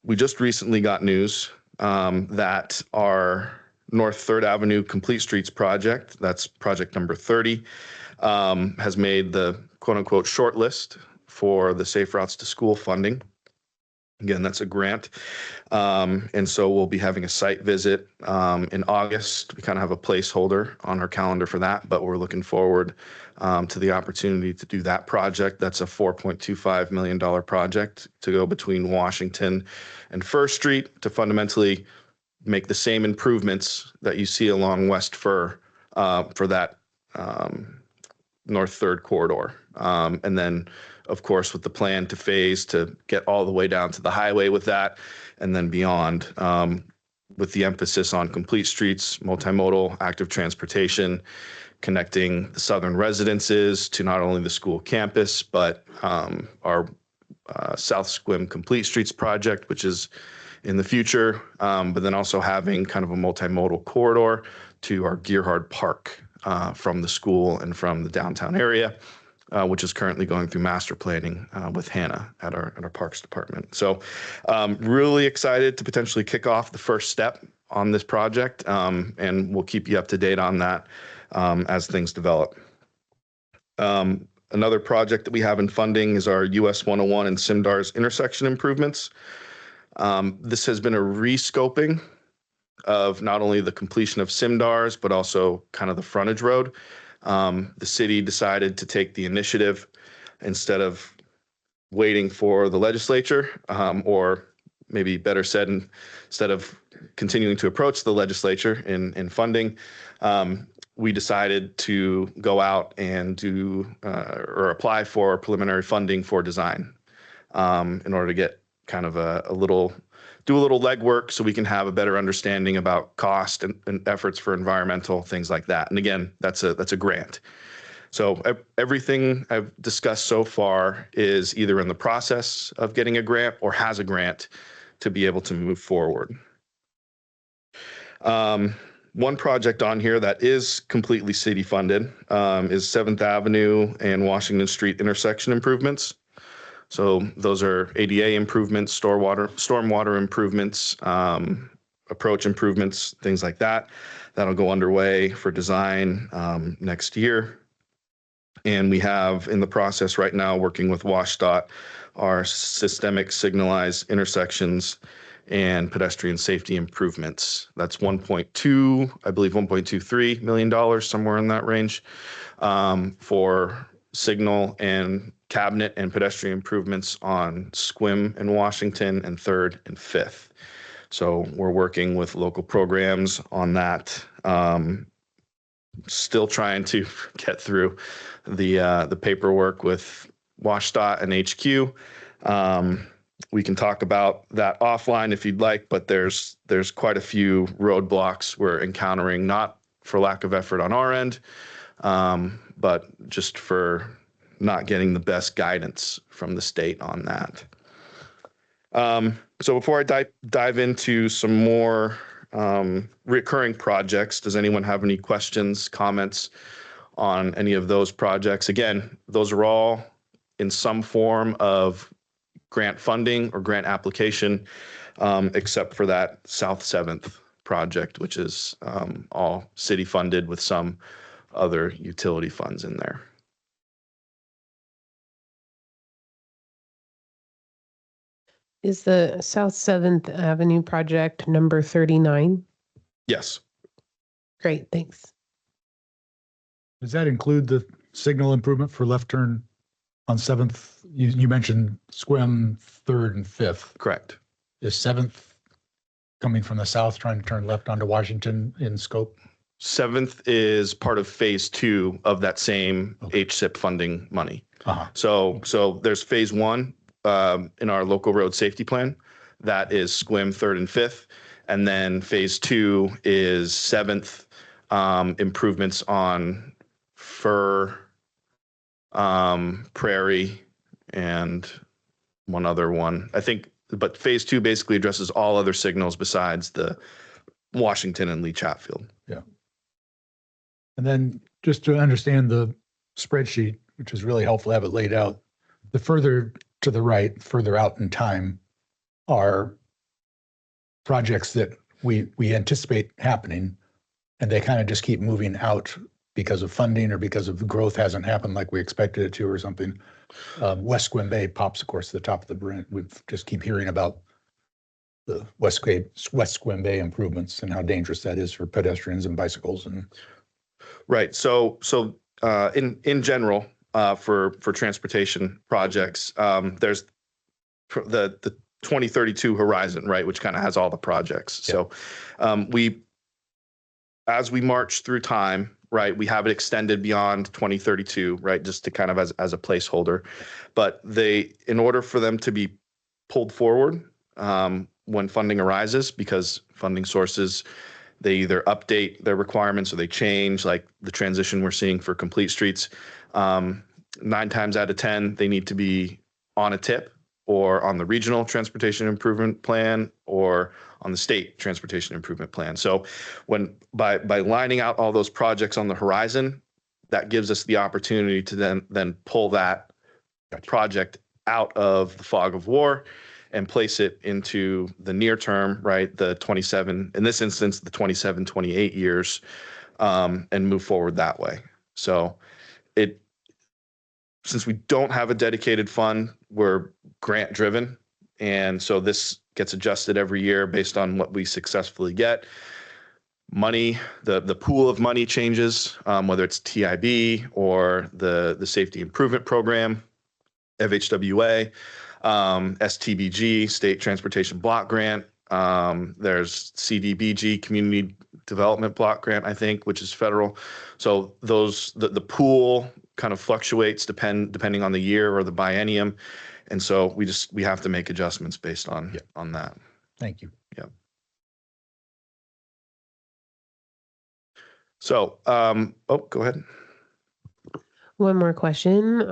[SPEAKER 9] We just recently got news that our North 3rd Avenue Complete Streets project, that's project number 30, has made the quote unquote short list for the Safe Routes to School funding. Again, that's a grant. And so we'll be having a site visit in August. We kind of have a placeholder on our calendar for that, but we're looking forward to the opportunity to do that project. That's a $4.25 million project to go between Washington and First Street to fundamentally make the same improvements that you see along West Fur for that North 3rd corridor. And then, of course, with the plan to phase to get all the way down to the highway with that, and then beyond, with the emphasis on complete streets, multimodal, active transportation, connecting the southern residences to not only the school campus, but our South Sequim Complete Streets project, which is in the future, but then also having kind of a multimodal corridor to our Gerhard Park from the school and from the downtown area, which is currently going through master planning with Hannah at our Parks Department. So really excited to potentially kick off the first step on this project, and we'll keep you up to date on that as things develop. Another project that we have in funding is our US 101 and Simdars intersection improvements. This has been a rescoping of not only the completion of Simdars, but also kind of the frontage road. The city decided to take the initiative instead of waiting for the legislature, or maybe better said, instead of continuing to approach the legislature in funding, we decided to go out and do or apply for preliminary funding for design in order to get kind of do a little legwork so we can have a better understanding about cost and efforts for environmental things like that. And again, that's a grant. So everything I've discussed so far is either in the process of getting a grant or has a grant to be able to move forward. One project on here that is completely city funded is 7th Avenue and Washington Street intersection improvements. So those are ADA improvements, stormwater improvements, approach improvements, things like that. That'll go underway for design next year. And we have in the process right now, working with WashDOT, our systemic signalized intersections and pedestrian safety improvements. That's $1.23 million, somewhere in that range, for signal and cabinet and pedestrian improvements on Sequim and Washington and 3rd and 5th. So we're working with local programs on that. Still trying to get through the paperwork with WashDOT and HQ. We can talk about that offline if you'd like, but there's quite a few roadblocks we're encountering, not for lack of effort on our end, but just for not getting the best guidance from the state on that. So before I dive into some more recurring projects, does anyone have any questions, comments on any of those projects? Again, those are all in some form of grant funding or grant application, except for that South 7th project, which is all city funded with some other utility funds in there.
[SPEAKER 6] Is the South 7th Avenue project number 39?
[SPEAKER 9] Yes.
[SPEAKER 6] Great, thanks.
[SPEAKER 4] Does that include the signal improvement for left turn on 7th? You mentioned Squim 3rd and 5th.
[SPEAKER 9] Correct.
[SPEAKER 4] Is 7th coming from the south trying to turn left onto Washington in scope?
[SPEAKER 9] 7th is part of phase 2 of that same HSIP funding money. So there's phase 1 in our local road safety plan. That is Squim 3rd and 5th. And then phase 2 is 7th improvements on Fur, Prairie, and one other one. I think, but phase 2 basically addresses all other signals besides the Washington and Lee Chatfield.
[SPEAKER 4] Yeah. And then just to understand the spreadsheet, which is really helpful to have it laid out, the further to the right, further out in time, are projects that we anticipate happening, and they kind of just keep moving out because of funding or because of the growth hasn't happened like we expected it to or something. West Squim Bay pops, of course, to the top of the branch. We just keep hearing about the West Squim Bay improvements and how dangerous that is for pedestrians and bicycles. And
[SPEAKER 9] right. So in general, for transportation projects, there's the 2032 horizon, right, which kind of has all the projects. Yeah. So as we march through time, right, we have it extended beyond 2032, right, just to kind of as a placeholder. But in order for them to be pulled forward when funding arises, because funding sources, they either update their requirements or they change, like the transition we're seeing for complete streets. 9 times out of 10, they need to be on a TIP or on the regional transportation improvement plan or on the state transportation improvement plan. So by lining out all those projects on the horizon, that gives us the opportunity to then pull that project out of the fog of war and place it into the near term, right? The 27, in this instance, the 27, 28 years, and move forward that way. So since we don't have a dedicated fund, we're grant driven. And so this gets adjusted every year based on what we successfully get. Money, the pool of money changes, whether it's TIB or the Safety Improvement Program, FHWA, STBG, State Transportation Block Grant. There's CDBG, Community Development Block Grant, I think, which is federal. So the pool kind of fluctuates depending on the year or the biennium. And so we have to make adjustments based on that.
[SPEAKER 4] Thank you.
[SPEAKER 9] Yeah. So, go ahead.
[SPEAKER 6] One more question.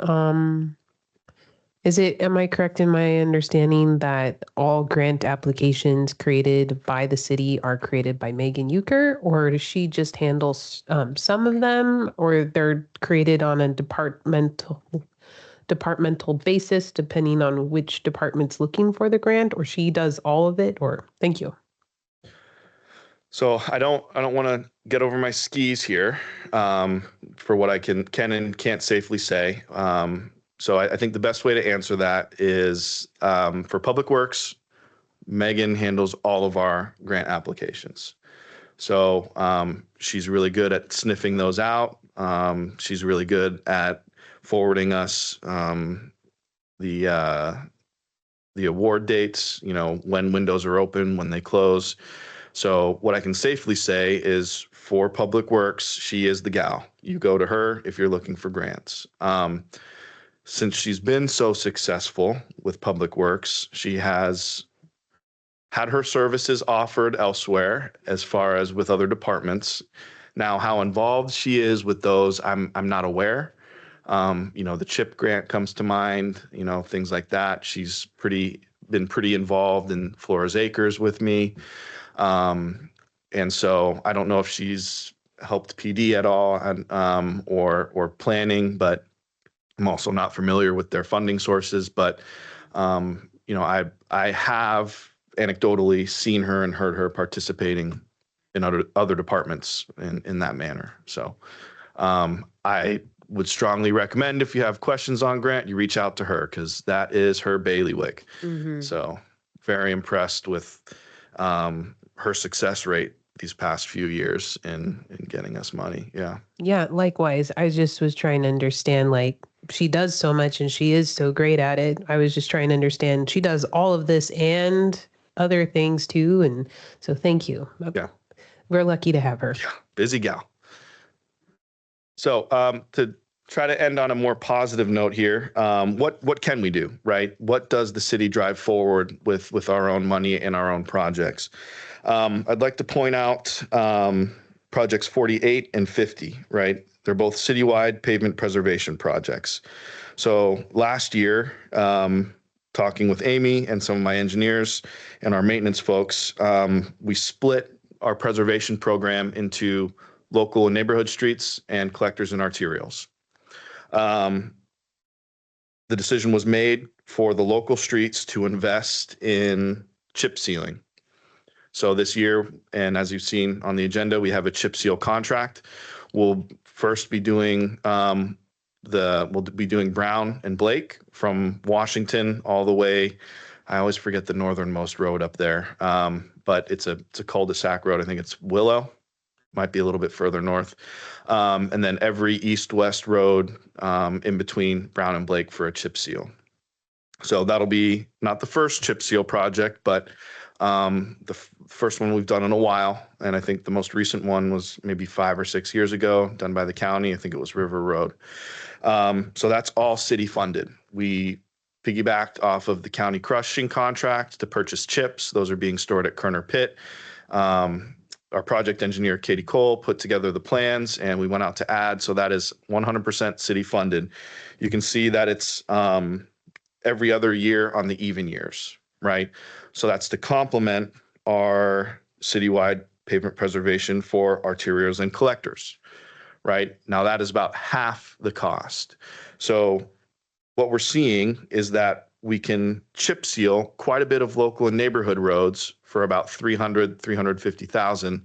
[SPEAKER 6] Am I correct in my understanding that all grant applications created by the city are created by Megan Euchre, or does she just handle some of them, or they're created on a departmental basis depending on which department's looking for the grant, or she does all of it? Or thank you.
[SPEAKER 9] So I don't want to get over my skis here for what I can and can't safely say. So I think the best way to answer that is for Public Works, Megan handles all of our grant applications. So she's really good at sniffing those out. She's really good at forwarding us the award dates, when windows are open, when they close. So what I can safely say is for Public Works, she is the gal. You go to her if you're looking for grants. Since she's been so successful with Public Works, she has had her services offered elsewhere as far as with other departments. Now, how involved she is with those, I'm not aware. The CHIP grant comes to mind, things like that. She's been pretty involved in Flora's Acres with me. And so I don't know if she's helped PD at all or planning, but I'm also not familiar with their funding sources. But, I have anecdotally seen her and heard her participating in other departments in that manner. So I would strongly recommend, if you have questions on grant, you reach out to her, because that is her bailiwick. Mm-hmm. So very impressed with her success rate these past few years in getting us money. Yeah.
[SPEAKER 6] Yeah, likewise. I just was trying to understand, like, she does so much and she is so great at it. I was just trying to understand she does all of this and other things too. And so thank you.
[SPEAKER 9] Yeah.
[SPEAKER 6] We're lucky to have her.
[SPEAKER 9] Yeah. Busy gal. So to try to end on a more positive note here, what can we do, right? What does the city drive forward with our own money and our own projects? I'd like to point out projects 48 and 50, right? They're both citywide pavement preservation projects. So last year, talking with Amy and some of my engineers and our maintenance folks, we split our preservation program into local and neighborhood streets and collectors and arterials. The decision was made for the local streets to invest in chip sealing. So this year, and as you've seen on the agenda, we have a chip seal contract. We'll first be doing Brown and Blake from Washington all the way. I always forget the northernmost road up there, but it's a cul-de-sac road. I think it's Willow. Might be a little bit further north. And then every east-west road in between Brown and Blake for a chip seal. So that'll be not the first chip seal project, but the first one we've done in a while. And I think the most recent one was maybe 5 or 6 years ago, done by the county. I think it was River Road. So that's all city funded. We piggybacked off of the county crushing contract to purchase chips. Those are being stored at Kerner Pit. Our project engineer, Katie Cole, put together the plans and we went out to add. So that is 100% city funded. You can see that it's every other year on the even years, right? So that's to complement our citywide pavement preservation for arterials and collectors, right? Now that is about half the cost. So what we're seeing is that we can chip seal quite a bit of local and neighborhood roads for about $350,000.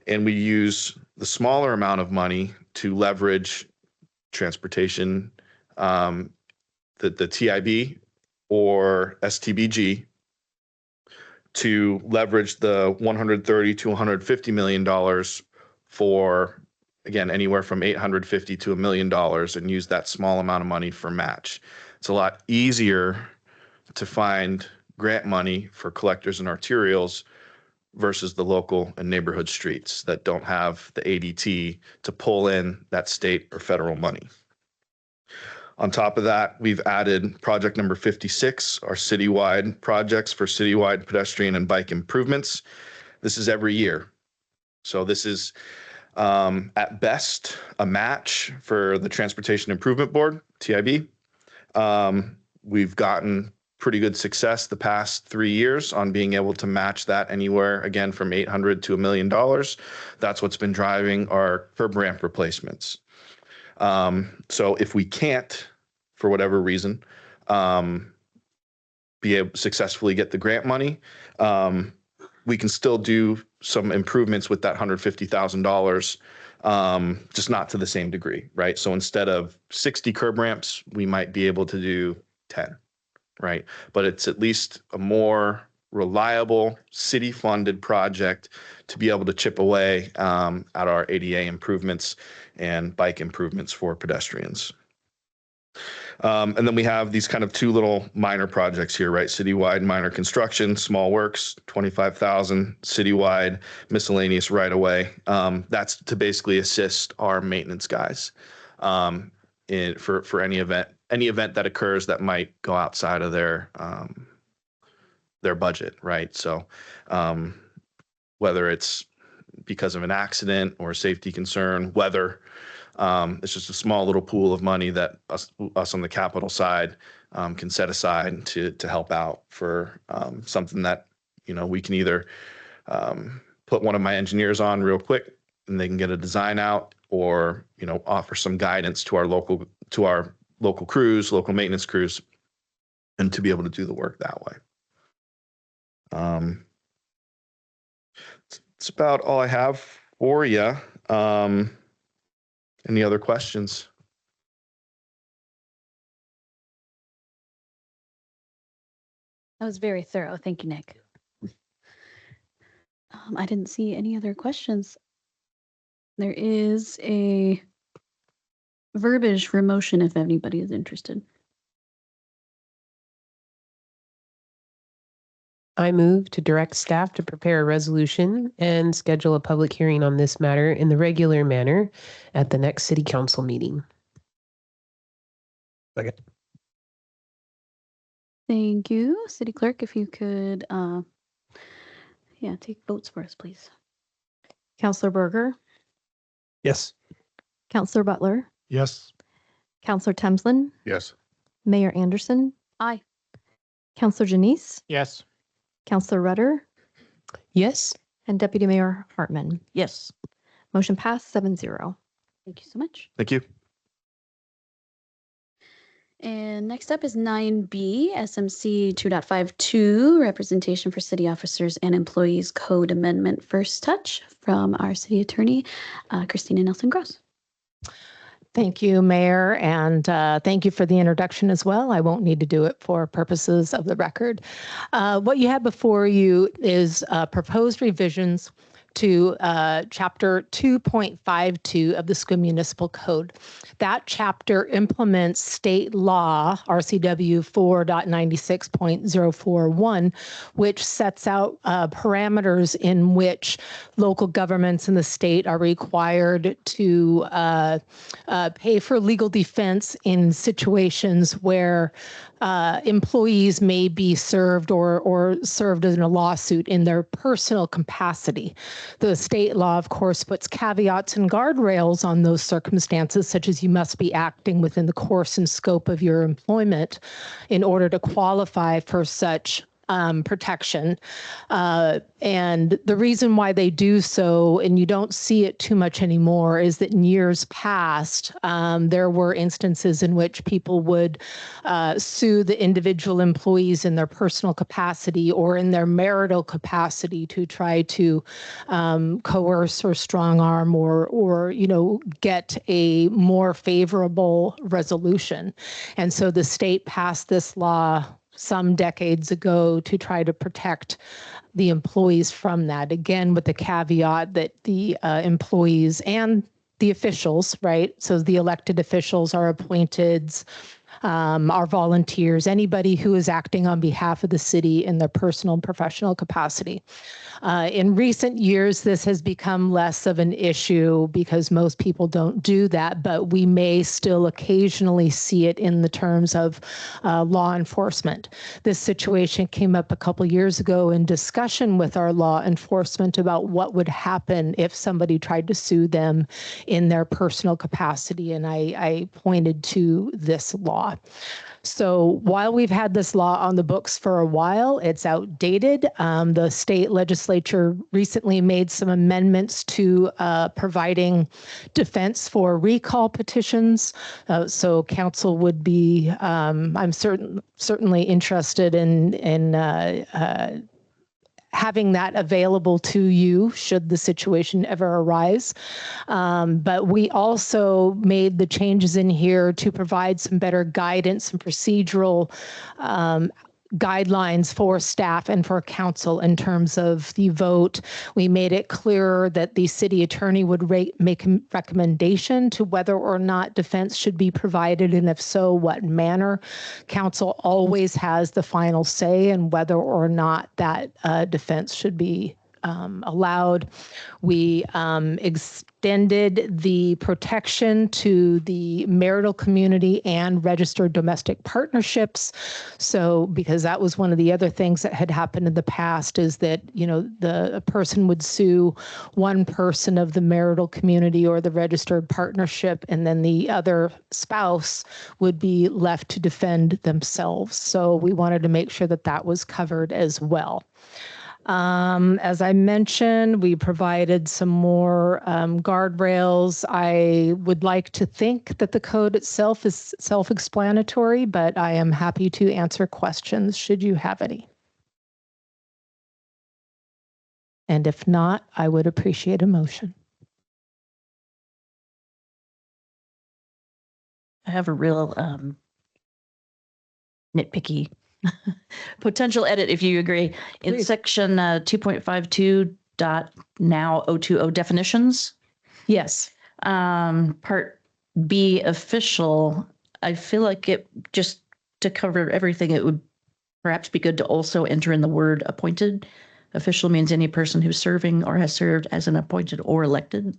[SPEAKER 9] And we use the smaller amount of money to leverage transportation, the TIB or STBG, to leverage the $130 to $150 million for, again, anywhere from $850 to $1 million, and use that small amount of money for match. It's a lot easier to find grant money for collectors and arterials versus the local and neighborhood streets that don't have the ADT to pull in that state or federal money. On top of that, we've added project number 56, our citywide projects for citywide pedestrian and bike improvements. This is every year. So this is at best a match for the Transportation Improvement Board, TIB. We've gotten pretty good success the past 3 years on being able to match that anywhere, again, from $800 to $1 million. That's what's been driving our curb ramp replacements. So if we can't, for whatever reason, be able to successfully get the grant money, we can still do some improvements with that $150,000, just not to the same degree, right? So instead of 60 curb ramps, we might be able to do 10, right? But it's at least a more reliable city-funded project to be able to chip away at our ADA improvements and bike improvements for pedestrians. And then we have these kind of two little minor projects here, right? Citywide minor construction, small works, 25,000, citywide miscellaneous right away. That's to basically assist our maintenance guys for any event that occurs that might go outside of their budget, right? So whether it's because of an accident or a safety concern, weather, it's just a small little pool of money that us on the capital side can set aside to help out for something that, we can either put one of my engineers on real quick and they can get a design out, or, offer some guidance to our local crews, local maintenance crews, and to be able to do the work that way. It's about all I have for you. Any other questions?
[SPEAKER 1] That was very thorough. Thank you, Nick. I didn't see any other questions. There is a verbiage for motion if anybody is interested.
[SPEAKER 6] I move to direct staff to prepare a resolution and schedule a public hearing on this matter in the regular manner at the next city council meeting.
[SPEAKER 7] Second.
[SPEAKER 1] Thank you. City Clerk, if you could, take votes for us, please.
[SPEAKER 8] Counselor Berger,
[SPEAKER 7] Yes.
[SPEAKER 8] Counselor Butler,
[SPEAKER 4] Yes.
[SPEAKER 8] Counselor Temslin,
[SPEAKER 9] Yes.
[SPEAKER 8] Mayor Anderson,
[SPEAKER 1] Aye.
[SPEAKER 8] Counselor Janice,
[SPEAKER 4] Yes.
[SPEAKER 8] Counselor Rudder,
[SPEAKER 6] Yes.
[SPEAKER 8] and Deputy Mayor Hartman.
[SPEAKER 10] Yes.
[SPEAKER 8] Motion passed 7-0.
[SPEAKER 1] Thank you so much.
[SPEAKER 9] Thank you.
[SPEAKER 1] And next up is 9B, SMC 2.52, Representation for City Officers and Employees Code Amendment First Touch from our City Attorney, Christina Nelson-Gross.
[SPEAKER 2] Thank you, Mayor, and thank you for the introduction as well. I won't need to do it for purposes of the record. What you have before you is proposed revisions to Chapter 2.52 of the SCUM Municipal Code. That chapter implements state law, RCW 4.96.041, which sets out parameters in which local governments in the state are required to pay for legal defense in situations where employees may be served or served in a lawsuit in their personal capacity. The state law, of course, puts caveats and guardrails on those circumstances, such as you must be acting within the course and scope of your employment in order to qualify for such protection. And the reason why they do so, and you don't see it too much anymore, is that in years past, there were instances in which people would sue the individual employees in their personal capacity or in their marital capacity to try to coerce or strong arm or get a more favorable resolution. And so the state passed this law some decades ago to try to protect the employees from that. Again, with the caveat that the employees and the officials, right? So the elected officials are appointed, are volunteers, anybody who is acting on behalf of the city in their personal and professional capacity. In recent years, this has become less of an issue because most people don't do that, but we may still occasionally see it in the terms of law enforcement. This situation came up a couple years ago in discussion with our law enforcement about what would happen if somebody tried to sue them in their personal capacity, and I pointed to this law. So while we've had this law on the books for a while, it's outdated. The state legislature recently made some amendments to providing defense for recall petitions. So council would be, I'm certainly interested in having that available to you should the situation ever arise. But we also made the changes in here to provide some better guidance and procedural guidelines for staff and for council in terms of the vote. We made it clearer that the city attorney would make a recommendation to whether or not defense should be provided, and if so, what manner. Council always has the final say in whether or not that defense should be allowed. We extended the protection to the marital community and registered domestic partnerships. So, because that was one of the other things that had happened in the past, is that, a person would sue one person of the marital community or the registered partnership, and then the other spouse would be left to defend themselves. So we wanted to make sure that that was covered as well. As I mentioned, we provided some more guardrails. I would like to think that the code itself is self-explanatory, but I am happy to answer questions should you have any. And if not, I would appreciate a motion.
[SPEAKER 10] I have a real nitpicky potential edit, if you agree. In
[SPEAKER 6] Please.
[SPEAKER 10] section 2.52, .now.020 definitions.
[SPEAKER 2] Yes.
[SPEAKER 10] Part B, official. I feel like it, just to cover everything, it would perhaps be good to also enter in the word appointed. Official means any person who's serving or has served as an appointed or elected.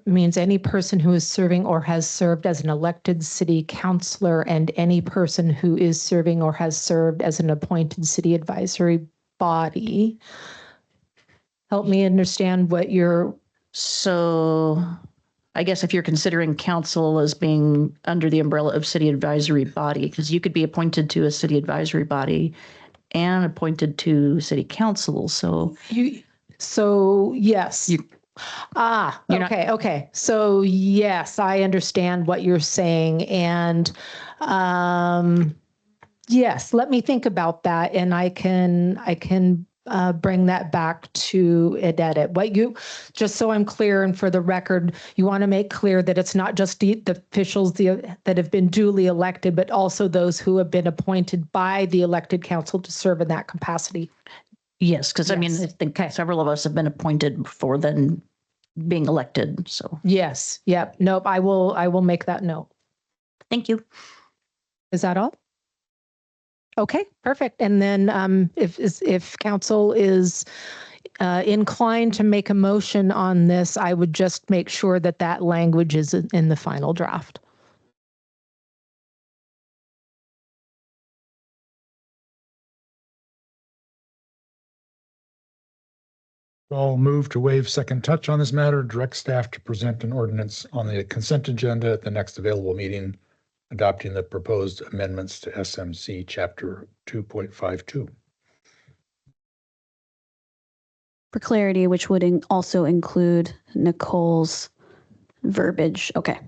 [SPEAKER 11] Means any person who is serving or has served as an elected city councilor, and any person who is serving or has served as an appointed city advisory body. Help me understand what you're.
[SPEAKER 10] So I guess if you're considering council as being under the umbrella of city advisory body, because you could be appointed to a city advisory body and appointed to city council. So
[SPEAKER 11] Yes. Okay. So yes, I understand what you're saying. And yes, let me think about that, and I can bring that back to edit. Just so I'm clear and for the record, you want to make clear that it's not just the officials that have been duly elected, but also those who have been appointed by the elected council to serve in that capacity.
[SPEAKER 10] Yes, because I mean, I think several of us have been appointed before then being elected. So
[SPEAKER 11] yes, yep. Nope. I will make that note.
[SPEAKER 10] Thank you.
[SPEAKER 11] Is that all? Okay, perfect. And then if council is inclined to make a motion on this, I would just make sure that that language is in the final draft.
[SPEAKER 4] I'll move to waive second touch on this matter, direct staff to present an ordinance on the consent agenda at the next available meeting, adopting the proposed amendments to SMC Chapter 2.52.
[SPEAKER 1] For clarity, which would also include Nicole's verbiage. Okay.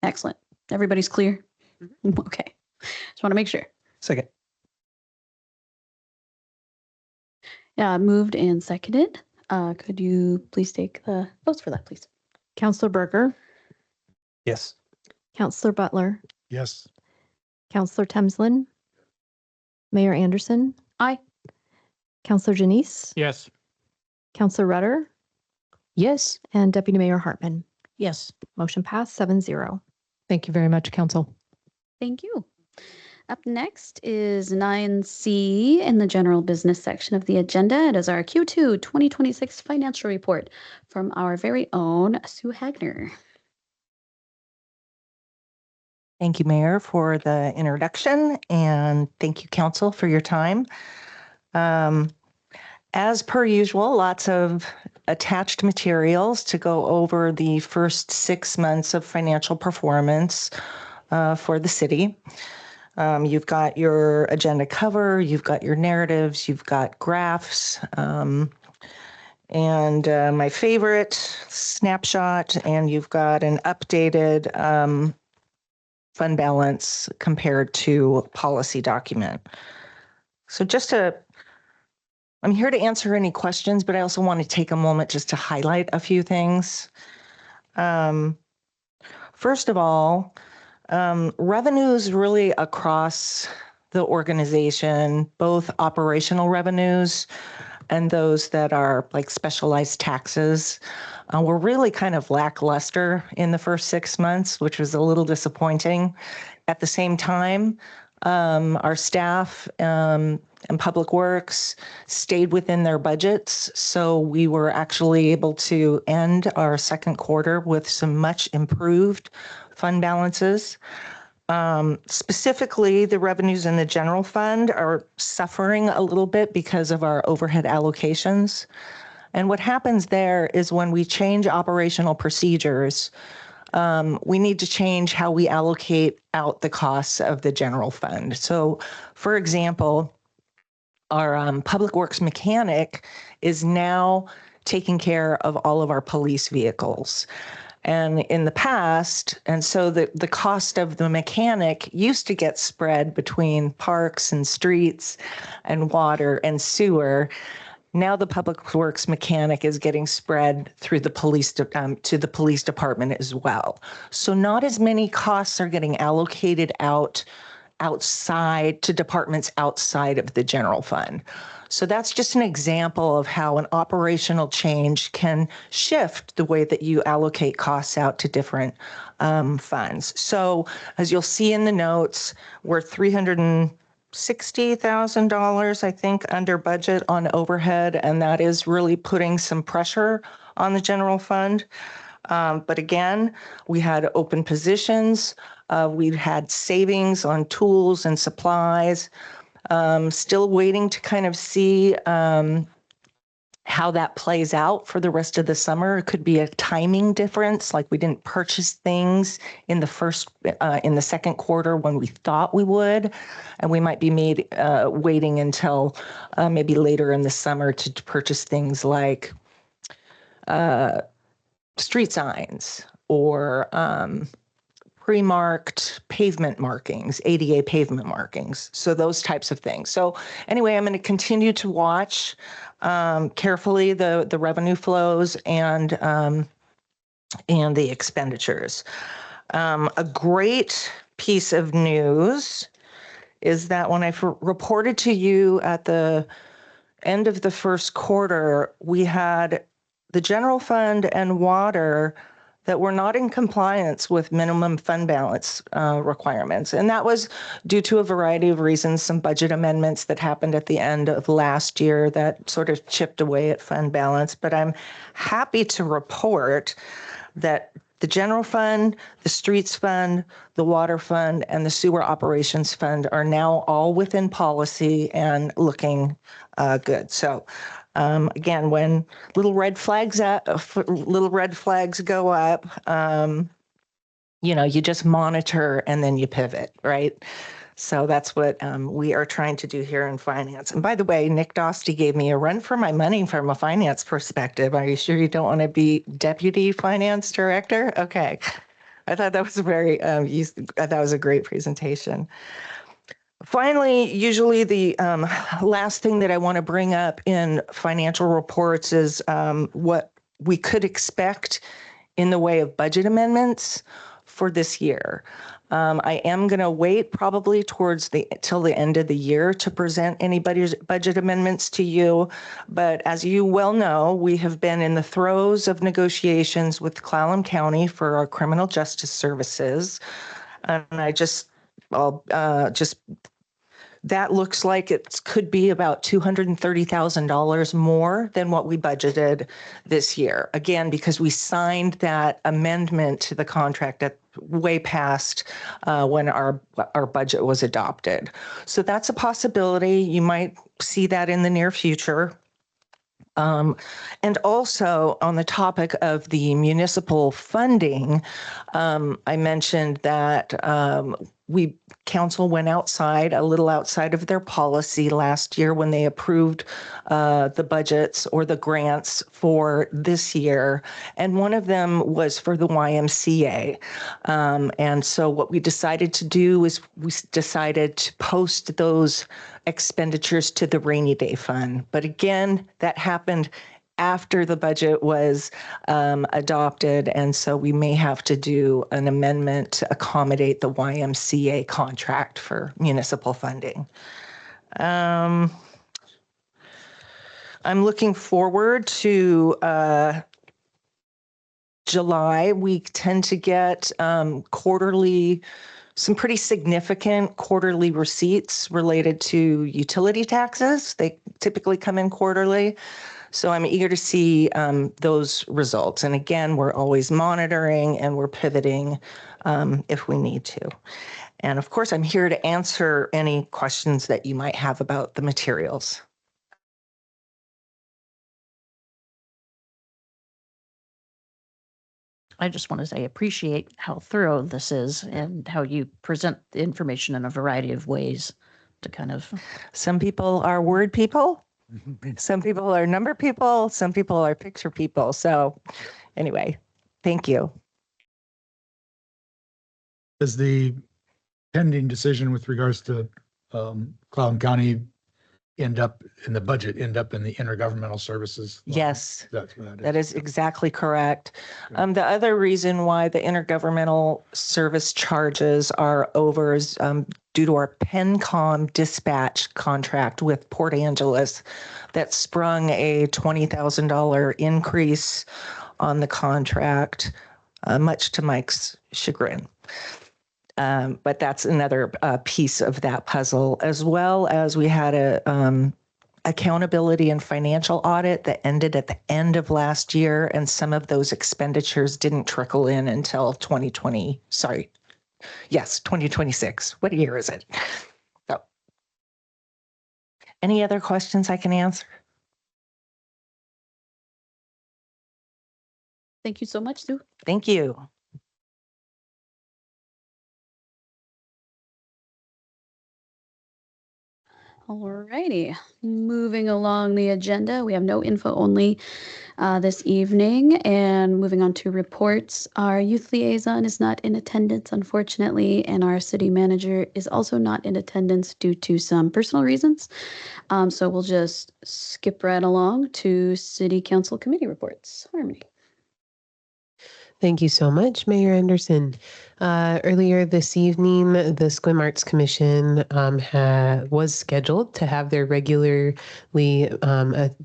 [SPEAKER 1] Excellent. Everybody's clear? Okay. Just want to make sure.
[SPEAKER 7] Second.
[SPEAKER 1] Yeah, moved and seconded. Could you please take the votes for that, please?
[SPEAKER 8] Counselor Berger,
[SPEAKER 7] Yes.
[SPEAKER 8] Counselor Butler,
[SPEAKER 4] Yes.
[SPEAKER 8] Counselor Temslin, Mayor Anderson.
[SPEAKER 1] Aye.
[SPEAKER 8] Counselor Janice,
[SPEAKER 7] Yes.
[SPEAKER 8] Counselor Rutter,
[SPEAKER 11] Yes.
[SPEAKER 8] and Deputy Mayor Hartman.
[SPEAKER 10] Yes.
[SPEAKER 8] Motion passed 7-0.
[SPEAKER 11] Thank you very much, council.
[SPEAKER 1] Thank you. Up next is 9C in the general business section of the agenda. It is our Q2 2026 financial report from our very own Sue Hagner.
[SPEAKER 5] Thank you, Mayor, for the introduction, and thank you, Council, for your time. As per usual, lots of attached materials to go over the first 6 months of financial performance for the city. You've got your agenda cover, you've got your narratives, you've got graphs, and my favorite, snapshot, and you've got an updated fund balance compared to policy document. So I'm here to answer any questions, but I also want to take a moment just to highlight a few things. First of all, revenues really across the organization, both operational revenues and those that are like specialized taxes, were really kind of lackluster in the first 6 months, which was a little disappointing. At the same time, our staff and Public Works stayed within their budgets, so we were actually able to end our second quarter with some much improved fund balances. Specifically, the revenues in the general fund are suffering a little bit because of our overhead allocations. And what happens there is when we change operational procedures, we need to change how we allocate out the costs of the general fund. So, for example, our Public Works mechanic is now taking care of all of our police vehicles. And in the past, and so the cost of the mechanic used to get spread between parks and streets and water and sewer. Now the Public Works mechanic is getting spread through the police to the police department as well. So not as many costs are getting allocated out outside to departments outside of the general fund. So that's just an example of how an operational change can shift the way that you allocate costs out to different funds. So as you'll see in the notes, we're $360,000, I think, under budget on overhead, and that is really putting some pressure on the general fund. But again, we had open positions. We've had savings on tools and supplies. Still waiting to kind of see how that plays out for the rest of the summer. It could be a timing difference, like we didn't purchase things in the second quarter when we thought we would, and we might be waiting until maybe later in the summer to purchase things like street signs or pre-marked pavement markings, ADA pavement markings. So those types of things. So anyway, I'm going to continue to watch carefully the revenue flows and the expenditures. A great piece of news is that when I reported to you at the end of the first quarter, we had the general fund and water that were not in compliance with minimum fund balance requirements. And that was due to a variety of reasons, some budget amendments that happened at the end of last year that sort of chipped away at fund balance. But I'm happy to report that the general fund, the streets fund, the water fund, and the sewer operations fund are now all within policy and looking good. So again, when little red flags go up, you just monitor and then you pivot, right? So that's what we are trying to do here in finance. And by the way, Nick Dosty gave me a run for my money from a finance perspective. Are you sure you don't want to be deputy finance director? Okay. I thought that was a great presentation. Finally, usually the last thing that I want to bring up in financial reports is what we could expect in the way of budget amendments for this year. I am going to wait probably till the end of the year to present any budget amendments to you. But as you well know, we have been in the throes of negotiations with Clallam County for our criminal justice services. And that looks like it could be about $230,000 more than what we budgeted this year. Again, because we signed that amendment to the contract way past when our budget was adopted. So that's a possibility. You might see that in the near future. And also on the topic of the municipal funding, I mentioned that council went a little outside of their policy last year when they approved the budgets or the grants for this year. And one of them was for the YMCA. And so what we decided to do is we decided to post those expenditures to the rainy day fund. But again, that happened after the budget was adopted, and so we may have to do an amendment to accommodate the YMCA contract for municipal funding. I'm looking forward to July. We tend to get some pretty significant quarterly receipts related to utility taxes. They typically come in quarterly. So I'm eager to see those results. And again, we're always monitoring and we're pivoting if we need to. And of course, I'm here to answer any questions that you might have about the materials.
[SPEAKER 10] I just want to say, appreciate how thorough this is and how you present the information in a variety of ways to kind of.
[SPEAKER 5] Some people are word people. Some people are number people. Some people are picture people. So anyway, thank you.
[SPEAKER 4] Does the pending decision with regards to Clallam County end up in the intergovernmental services?
[SPEAKER 5] Yes,
[SPEAKER 4] that
[SPEAKER 5] is exactly correct. The other reason why the intergovernmental service charges are over is due to our PennCom dispatch contract with Port Angeles that sprung a $20,000 increase on the contract, much to Mike's chagrin. But that's another piece of that puzzle, as well as we had a accountability and financial audit that ended at the end of last year, and some of those expenditures didn't trickle in until 2026. What year is it? So, any other questions I can answer?
[SPEAKER 1] Thank you so much, Sue.
[SPEAKER 5] Thank you.
[SPEAKER 1] Alrighty, moving along the agenda, we have no info only this evening, and moving on to reports. Our youth liaison is not in attendance, unfortunately, and our city manager is also not in attendance due to some personal reasons. So we'll just skip right along to city council committee reports. Harmony.
[SPEAKER 6] Thank you so much, Mayor Anderson. Earlier this evening, the Sequim Arts Commission was scheduled to have their regularly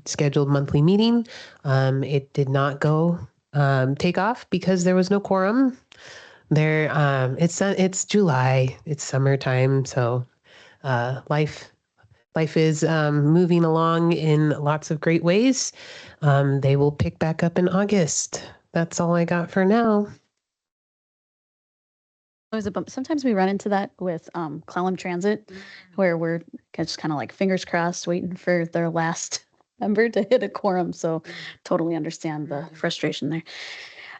[SPEAKER 6] scheduled monthly meeting. It did not go take off because there was no quorum. It's July, it's summertime, so life is moving along in lots of great ways. They will pick back up in August. That's all I got for now.
[SPEAKER 1] It was a bump. Sometimes we run into that with Clallam Transit, where we're just kind of like fingers crossed, waiting for their last member to hit a quorum. So totally understand the frustration there.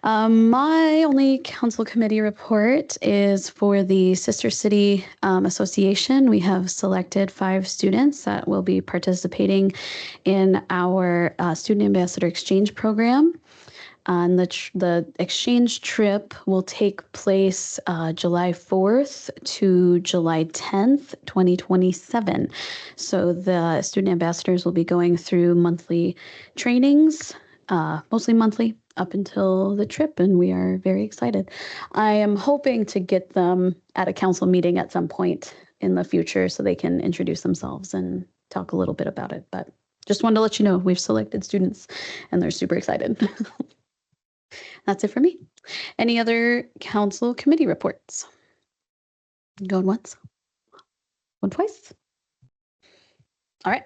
[SPEAKER 1] My only council committee report is for the Sister City Association. We have selected 5 students that will be participating in our Student Ambassador Exchange Program. And the exchange trip will take place July 4th to July 10th, 2027. So the student ambassadors will be going through monthly trainings, mostly monthly, up until the trip, and we are very excited. I am hoping to get them at a council meeting at some point in the future so they can introduce themselves and talk a little bit about it. But just wanted to let you know we've selected students and they're super excited. That's it for me. Any other council committee reports? Going once? Going twice? All right,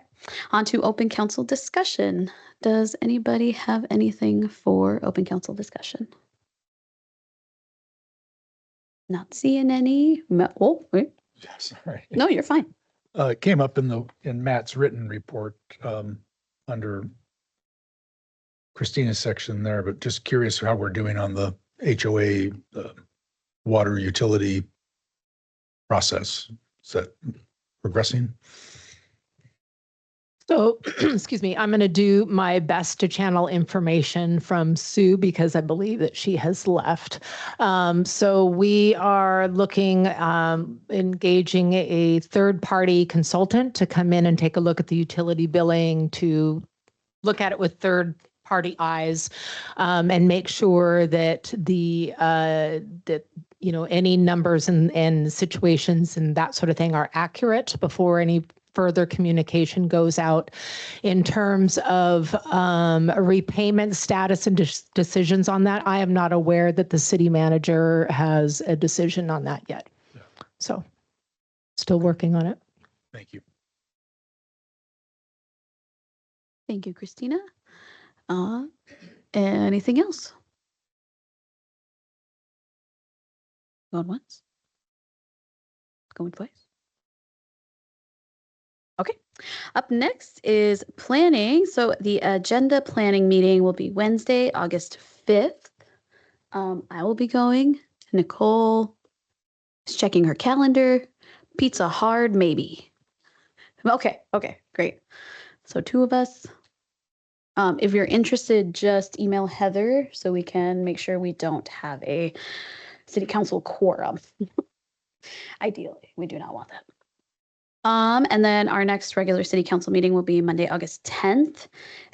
[SPEAKER 1] on to open council discussion. Does anybody have anything for open council discussion? Not seeing any. Oh, wait.
[SPEAKER 4] Yeah, sorry.
[SPEAKER 1] No, you're fine.
[SPEAKER 4] It came up in Matt's written report under Christina's section there, but just curious how we're doing on the HOA water utility process. Is that progressing?
[SPEAKER 11] So, excuse me, I'm going to do my best to channel information from Sue because I believe that she has left. So we are looking, engaging a third-party consultant to come in and take a look at the utility billing, to look at it with third-party eyes, and make sure that any numbers and situations and that sort of thing are accurate before any further communication goes out. In terms of repayment status and decisions on that, I am not aware that the city manager has a decision on that yet.
[SPEAKER 4] Yeah.
[SPEAKER 11] So still working on it.
[SPEAKER 4] Thank you.
[SPEAKER 1] Thank you, Christina. Anything else? Going once? Going twice? Okay. Up next is planning. So the agenda planning meeting will be Wednesday, August 5th. I will be going. Nicole is checking her calendar. Pizza hard, maybe. Okay, great. So 2 of us. If you're interested, just email Heather so we can make sure we don't have a city council quorum. Ideally, we do not want that. And then our next regular city council meeting will be Monday, August 10th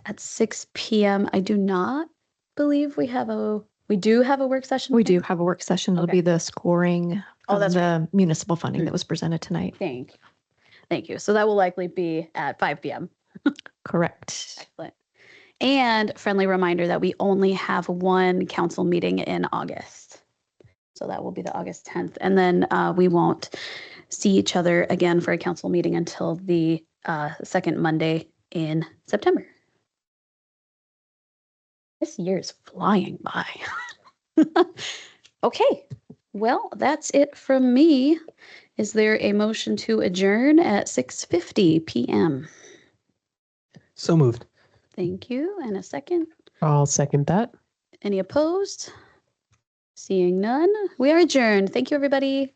[SPEAKER 1] at 6 p.m. I do not believe we do have a work session.
[SPEAKER 8] We do have a work session. It'll
[SPEAKER 1] Okay.
[SPEAKER 8] be the scoring
[SPEAKER 1] Oh,
[SPEAKER 8] of
[SPEAKER 1] that's
[SPEAKER 8] the municipal funding that was presented tonight.
[SPEAKER 1] Thank you. Thank you. So that will likely be at 5 p.m.
[SPEAKER 8] Correct.
[SPEAKER 1] Excellent. And friendly reminder that we only have one council meeting in August. So that will be the August 10th. And then we won't see each other again for a council meeting until the second Monday in September. This year is flying by. Okay, well, that's it from me. Is there a motion to adjourn at 6:50 p.m.?
[SPEAKER 7] So moved.
[SPEAKER 1] Thank you. And a second.
[SPEAKER 6] I'll second that.
[SPEAKER 1] Any opposed? Seeing none, we are adjourned. Thank you, everybody.